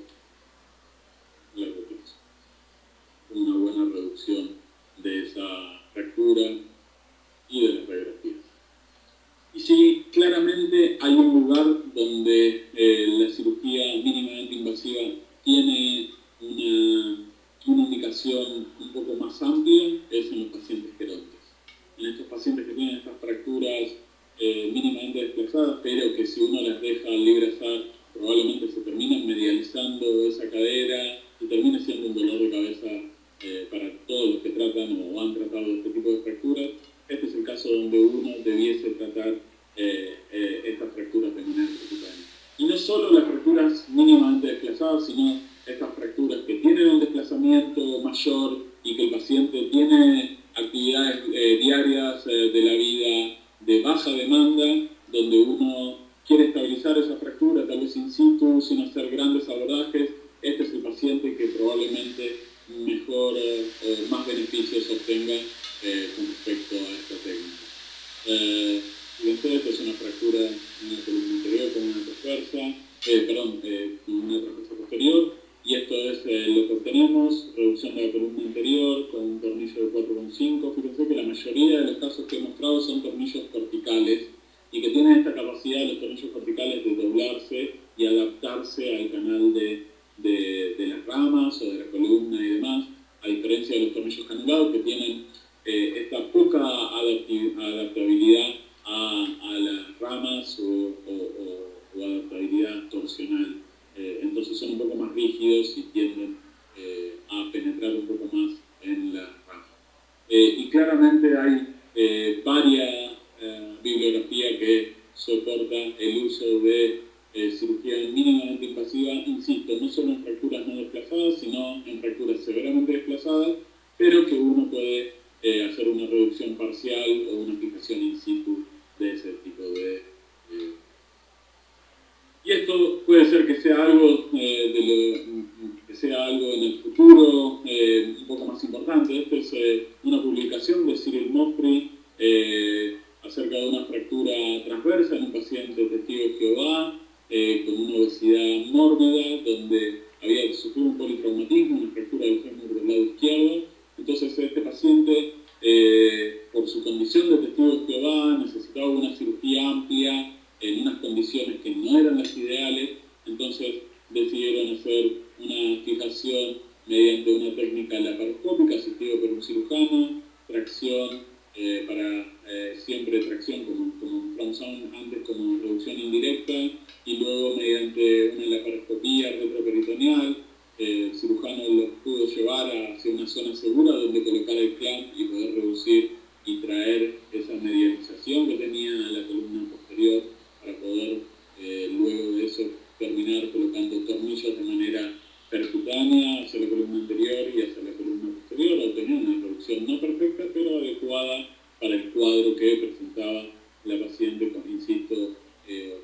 tiene una indicación un poco más amplia es en los pacientes gerontes. En estos pacientes que tienen estas fracturas mínimamente desplazadas, pero que si uno las deja al libre azar, probablemente se terminen medializando esa cadera y termine siendo un dolor de cabeza para todos los que tratan o han tratado este tipo de fracturas. Este es el caso donde uno debiese tratar estas fracturas de manera percutánea. Y no solo las fracturas mínimamente desplazadas, sino estas fracturas que tienen un desplazamiento mayor y que el paciente tiene actividades diarias de la vida de baja demanda, donde uno quiere estabilizar esa fractura, tal vez in situ, sin hacer grandes abordajes. Este es el paciente que probablemente mejor más beneficios obtenga con respecto a esta técnica. Fíjense, esta es una fractura en la columna anterior con una transversa, con una transversa posterior, y esto es lo que obtenemos, reducción de la columna anterior con un tornillo de 4,5. Fíjense que la mayoría de los casos que he mostrado son tornillos corticales y que tienen esta capacidad de los tornillos corticales de doblarse y adaptarse al canal de las ramas o de la columna y demás, a diferencia de los tornillos canulados que tienen esta poca adaptabilidad a las ramas o adaptabilidad torsional. Entonces son un poco más rígidos y tienden a penetrar un poco más en la rama. Y claramente hay varias bibliografía que soporta el uso de cirugía mínimamente invasiva, insisto, no solo en fracturas no desplazadas, sino en fracturas severamente desplazadas, pero que uno puede hacer una reducción parcial o una fijación in situ de ese tipo de... Y esto puede ser que sea algo, que sea algo en el futuro un poco más importante. Esta es una publicación de Cyril Mofri acerca de una fractura transversa en un paciente testigo de Jehová con una obesidad mórbida, donde había sufrido un politraumatismo, una fractura del fémur del lado izquierdo. Entonces este paciente, por su condición de testigo de Jehová, necesitaba una cirugía amplia en unas condiciones que no eran las ideales. Entonces decidieron hacer una fijación mediante una técnica laparoscópica asistido por un cirujano, tracción siempre tracción como mostramos antes como reducción indirecta, y luego mediante una laparoscopía retroperitoneal el cirujano los pudo llevar hacia una zona segura donde colocar el clamp y poder reducir y traer esa medialización que tenía la columna posterior para poder luego de eso terminar colocando tornillos de manera percutánea hacia la columna anterior y hacia la columna posterior, obteniendo una reducción no perfecta pero adecuada para el cuadro que presentaba la paciente con, insisto,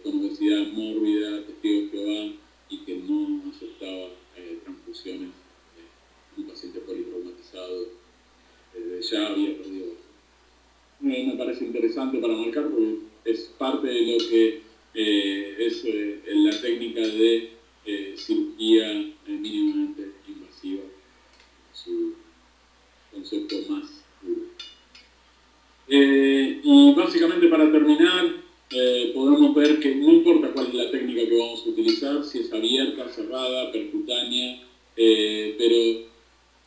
con obesidad mórbida, testigo de Jehová y que no aceptaba transfusiones, un paciente politraumatizado ya había perdido. Me parece interesante para marcar porque es parte de lo que es la técnica de cirugía mínimamente invasiva, su concepto más puro. Y básicamente para terminar, podemos ver que no importa cuál es la técnica que vamos a utilizar, si es abierta, cerrada, percutánea, pero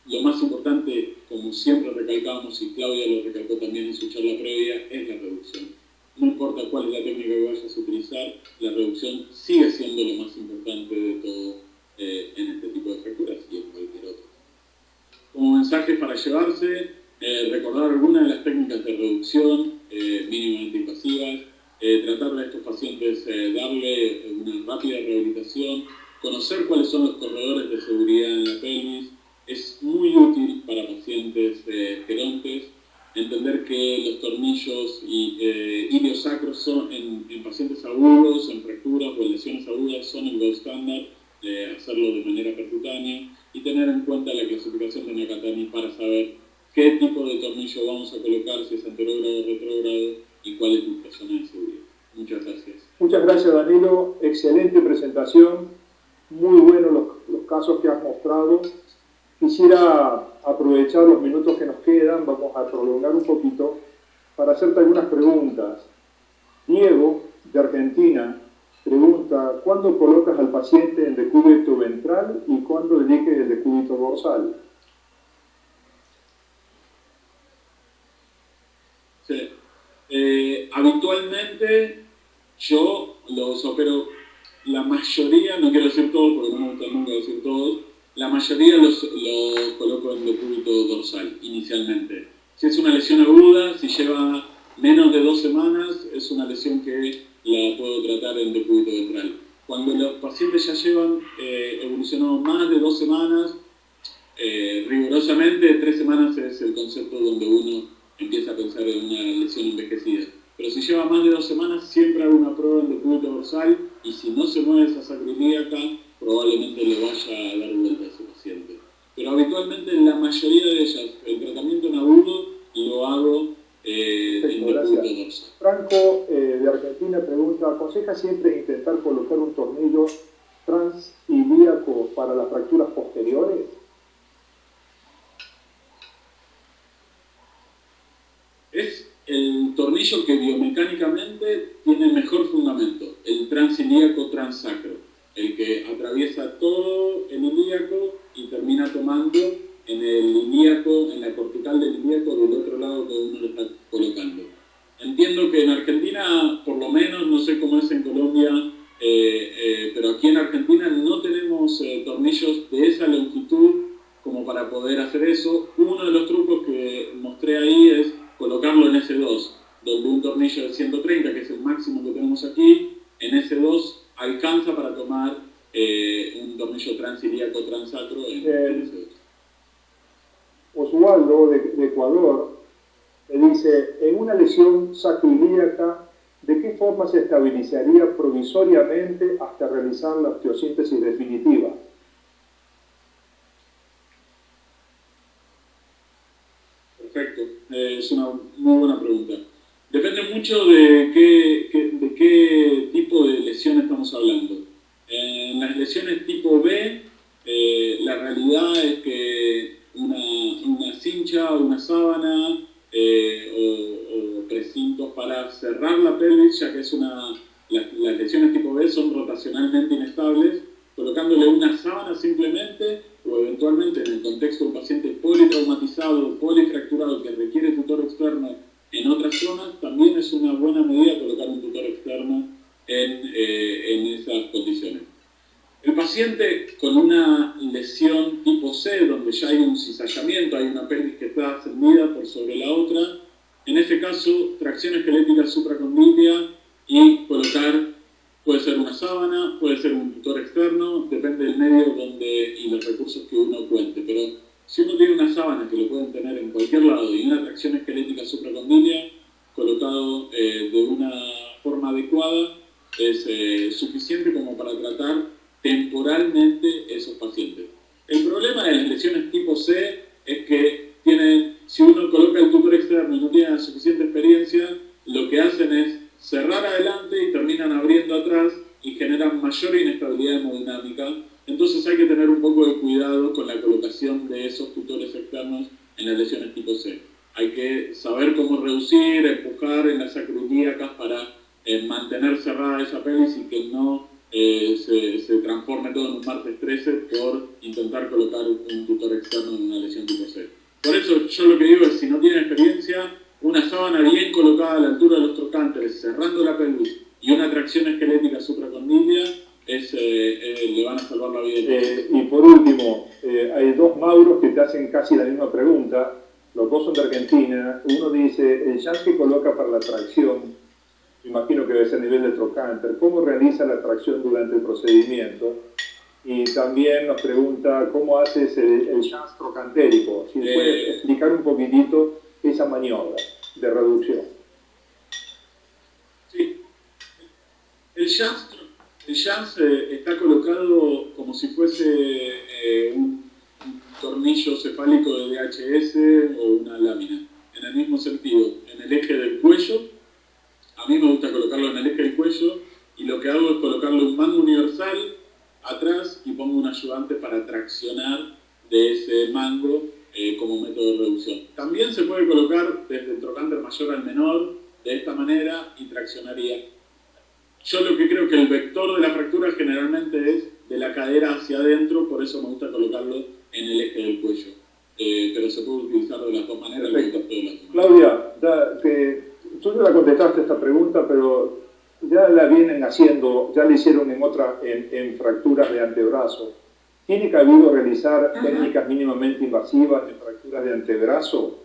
lo más importante, como siempre recalcamos, y Claudia lo recalcó también en su charla previa, es la reducción. No importa cuál es la técnica que vayas a utilizar, la reducción sigue siendo lo más importante de todo en este tipo de fracturas y en cualquier otro. Como mensajes para llevarse, recordar algunas de las técnicas de reducción mínimamente invasivas, tratar a estos pacientes darle una rápida rehabilitación, conocer cuáles son los corredores de seguridad en la pelvis. Es muy útil para pacientes gerontes entender que los tornillos iliosacros son en pacientes agudos, en fracturas o en lesiones agudas, son el gold standard, hacerlo de manera percutánea y tener en cuenta la clasificación de Nakatani para saber qué tipo de tornillo vamos a colocar, si es anterógrado o retrógrado y cuál es nuestra zona de seguridad. Muchas gracias. Muchas gracias, Danilo. Excelente presentación. Muy buenos los casos que has mostrado. Quisiera aprovechar los minutos que nos quedan, vamos a prolongar un poquito, para hacerte algunas preguntas. Diego, de Argentina, pregunta: ¿cuándo colocas al paciente en decúbito ventral y cuándo elige el decúbito dorsal? Sí. Habitualmente yo los opero, la mayoría, no quiero decir todos porque no me gusta nunca decir todos, la mayoría los coloco en decúbito dorsal inicialmente. Si es una lesión aguda, si lleva menos de 2 semanas, es una lesión que la puedo tratar en decúbito ventral. Cuando los pacientes ya llevan evolucionado más de 2 semanas, rigurosamente 3 semanas es el concepto donde uno empieza a pensar en una lesión envejecida. Pero si lleva más de 2 semanas, siempre hago una prueba en decúbito dorsal y si no se mueve esa sacroiliaca, probablemente le vaya a dar vuelta a ese paciente. Pero habitualmente en la mayoría de ellas, el tratamiento en agudo lo hago en decúbito dorsal. Franco, de Argentina, pregunta, ¿aconseja siempre intentar colocar un tornillo transilíaco para las fracturas posteriores? Es el tornillo que biomecánicamente tiene mejor fundamento, el transilíaco transsacro, el que atraviesa todo el ilíaco y termina tomando en el ilíaco, en la cortical del ilíaco del otro lado que uno lo está colocando. Entiendo que en Argentina, por lo menos, no sé cómo es en Colombia, pero aquí en Argentina no tenemos tornillos de esa longitud como para poder hacer eso. Uno de los trucos que mostré ahí es colocarlo en S2, donde un tornillo de 130, que es el máximo que tenemos aquí, en S2 alcanza para tomar un tornillo transilíaco transacro en S2. Oswaldo, de Ecuador, le dice, en una lesión sacroilíaca, ¿de qué forma se estabilizaría provisoriamente hasta realizar la osteosíntesis definitiva? Perfecto, es una muy buena pregunta. Depende mucho de qué tipo de lesión estamos hablando. En las lesiones tipo B, la realidad es que una cincha o una sábana o precintos para cerrar la pelvis, ya que las lesiones tipo B son rotacionalmente inestables, colocándole una sábana simplemente, o eventualmente en el contexto de un paciente politraumatizado, polifracturado que requiere tutor externo en otras zonas, también es una buena medida colocar un tutor externo en esas condiciones. El paciente con una lesión tipo C, donde ya hay un cizallamiento, hay una pelvis que está ascendida por sobre la otra, en ese caso, tracción esquelética supracondilia y colocar, puede ser una sábana, puede ser un tutor externo, depende del medio y los recursos que uno cuente. Pero si uno tiene una sábana que lo pueden tener en cualquier lado y una tracción esquelética supracondilia, colocado de una forma adecuada, es suficiente como para tratar temporalmente esos pacientes. El problema de las lesiones tipo C es que si uno coloca el tutor externo y no tiene la suficiente experiencia, lo que hacen es cerrar adelante y terminan abriendo atrás y generan mayor inestabilidad hemodinámica. Entonces hay que tener un poco de cuidado con la colocación de esos tutores externos en las lesiones tipo C. Hay que saber cómo reducir, empujar en las sacroiliacas para mantener cerrada esa pelvis y que no se transforme todo en un martes 13 por intentar colocar un tutor externo en una lesión tipo C. Por eso yo lo que digo es, si no tienen experiencia, una sábana bien colocada a la altura de los trocánteres, cerrando la pelvis y una tracción esquelética supracondilia, le van a salvar la vida. Y por último, hay dos Mauros que te hacen casi la misma pregunta, los dos son de Argentina. Uno dice, el shunt que coloca para la tracción, imagino que debe ser a nivel de trocánter, ¿cómo realiza la tracción durante el procedimiento? Y también nos pregunta, ¿cómo haces el shunt trocantérico? Si puedes explicar un poquitito esa maniobra de reducción. Sí, el shunt está colocado como si fuese un tornillo cefálico de DHS o una lámina, en el mismo sentido, en el eje del cuello. A mí me gusta colocarlo en el eje del cuello y lo que hago es colocarle un mango universal atrás y pongo un ayudante para traccionar de ese mango como método de reducción. También se puede colocar desde el trocánter mayor al menor de esta manera y traccionaría. Yo lo que creo que el vector de la fractura generalmente es de la cadera hacia adentro, por eso me gusta colocarlo en el eje del cuello. Pero se puede utilizar de las dos maneras. Claudia, tú ya la contestaste esta pregunta, pero ya la vienen haciendo, ya la hicieron en fracturas de antebrazo. ¿Tiene cabido realizar técnicas mínimamente invasivas en fracturas de antebrazo?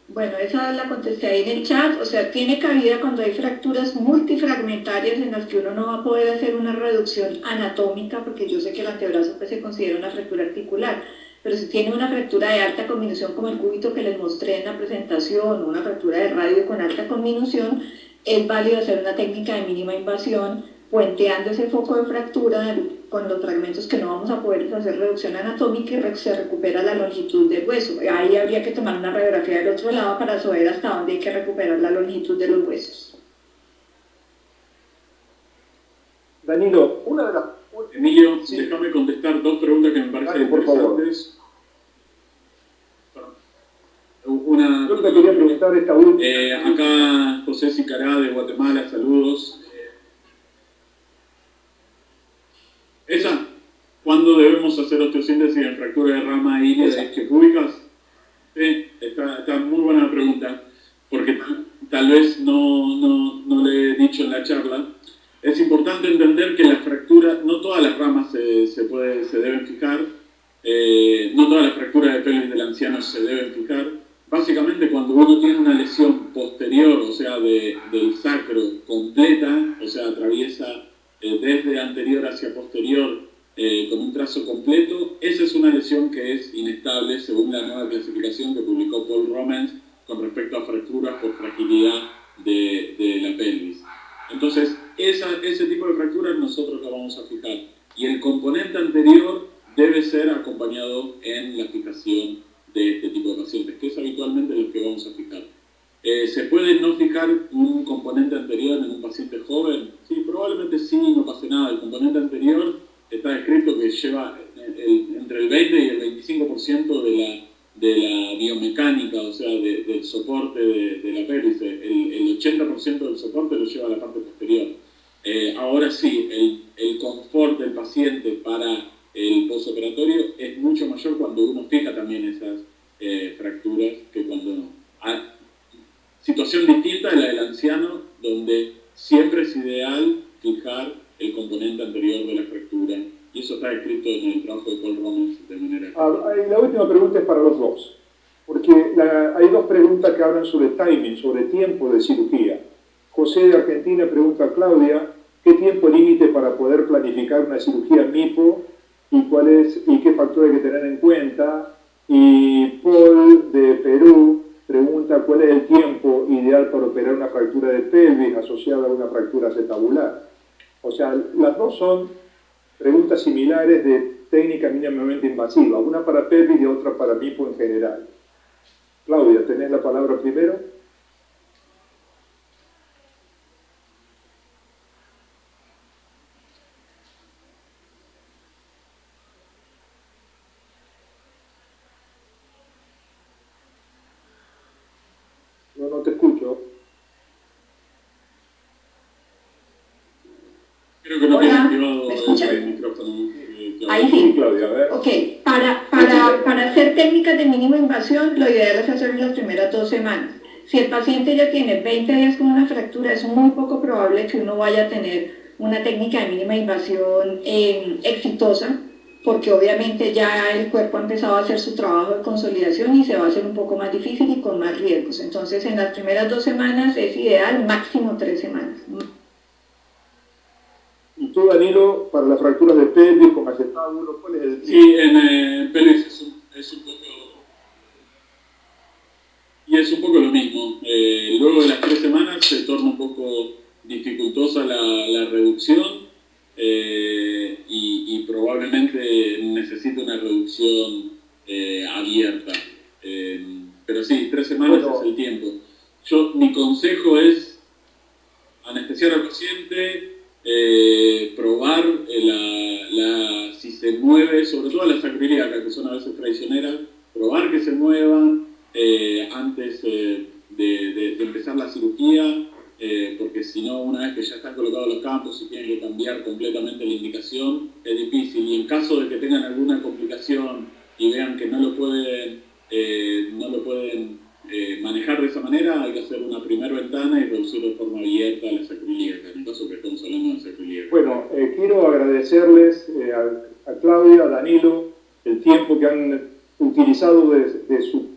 Bueno, esa la contesté ahí en el chat, o sea, tiene cabida cuando hay fracturas multifragmentarias en las que uno no va a poder hacer una reducción anatómica, porque yo sé que el antebrazo pues, se considera una fractura articular, pero si tiene una fractura de alta conminución como el cúbito que les mostré en la presentación, una fractura de radio con alta conminución, es válido hacer una técnica de mínima invasión, puenteando ese foco de fractura con los fragmentos que no vamos a poder hacer reducción anatómica y se recupera la longitud del hueso. Ahí habría que tomar una radiografía del otro lado para saber hasta dónde hay que recuperar la longitud de los huesos. Danilo, una de las... Emilio, sí. Déjame contestar dos preguntas que me parecen interesantes. Yo te quería preguntar esta última. Acá José Sicará de Guatemala, saludos. ¿Cuándo debemos hacer osteosíntesis en fractura de rama ilíaca isquiopúbicas? Está muy buena la pregunta, porque tal vez no le he dicho en la charla. Es importante entender que las fracturas, no todas las ramas se deben fijar, no todas las fracturas de pelvis del anciano se deben fijar. Básicamente cuando uno tiene una lesión posterior, o sea, del sacro completa, o sea, atraviesa desde anterior hacia posterior con un trazo completo, esa es una lesión que es inestable según la nueva clasificación que publicó Paul Romans con respecto a fracturas por fragilidad de la pelvis. Entonces, ese tipo de fracturas nosotros la vamos a fijar. Y el componente anterior debe ser acompañado en la fijación de este tipo de pacientes, que es habitualmente lo que vamos a fijar. ¿Se puede no fijar un componente anterior en un paciente joven? Sí, probablemente sí, no pase nada. El componente anterior está descrito que lleva entre el 20 y el 25% de la biomecánica, o sea, del soporte de la pelvis. El 80% del soporte lo lleva a la parte posterior. Ahora sí, el confort del paciente para el postoperatorio es mucho mayor cuando uno fija también esas fracturas que cuando no. Situación distinta a la del anciano, donde siempre es ideal fijar el componente anterior de la fractura, y eso está escrito en el trabajo de Paul Romans de manera... La última pregunta es para los dos, porque hay dos preguntas que hablan sobre timing, sobre tiempo de cirugía. José de Argentina pregunta a Claudia, ¿qué tiempo límite para poder planificar una cirugía MIPO y qué factor hay que tener en cuenta? Y Paul de Perú pregunta cuál es el tiempo ideal para operar una fractura de pelvis asociada a una fractura acetabular. O sea, las dos son preguntas similares de técnica mínimamente invasiva, una para pelvis y otra para MIPO en general. Claudia, ¿tenés la palabra primero? No te escucho. Creo que no tiene activado el micrófono. Ahí sí. Claudia, a ver. Ok, para hacer técnicas de mínima invasión, lo ideal es hacerlo en las primeras 2 semanas. Si el paciente ya tiene 20 días con una fractura, es muy poco probable que uno vaya a tener una técnica de mínima invasión exitosa, porque obviamente ya el cuerpo ha empezado a hacer su trabajo de consolidación y se va a hacer un poco más difícil y con más riesgos. Entonces, en las primeras 2 semanas es ideal, máximo 3 semanas. ¿Y tú, Danilo, para las fracturas de pelvis con acetábulo, cuál es el tiempo? Sí, en pelvis es un poco... Y es un poco lo mismo. Luego de las 3 semanas se torna un poco dificultosa la reducción y probablemente necesita una reducción abierta. Pero sí, 3 semanas es el tiempo. Mi consejo es anestesiar al paciente, probar si se mueve, sobre todo las sacroiliacas, que son a veces traicioneras, probar que se muevan antes de empezar la cirugía porque si no, una vez que ya están colocados los campos y tienen que cambiar completamente la indicación, es difícil. Y en caso de que tengan alguna complicación y vean que no lo pueden manejar de esa manera, hay que hacer una primera ventana y reducir de forma abierta las acrílicas, en el caso que estamos hablando de acrílicas. Bueno, quiero agradecerles a Claudia, a Danilo, el tiempo que han utilizado de su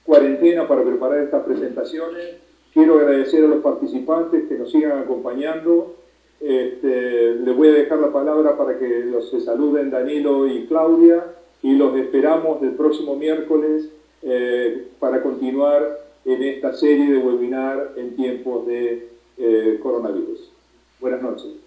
cuarentena para preparar estas presentaciones. Quiero agradecer a los participantes que nos sigan acompañando. Les voy a dejar la palabra para que se saluden Danilo y Claudia y los esperamos el próximo miércoles para continuar en esta serie de webinar en tiempos de coronavirus. Buenas noches.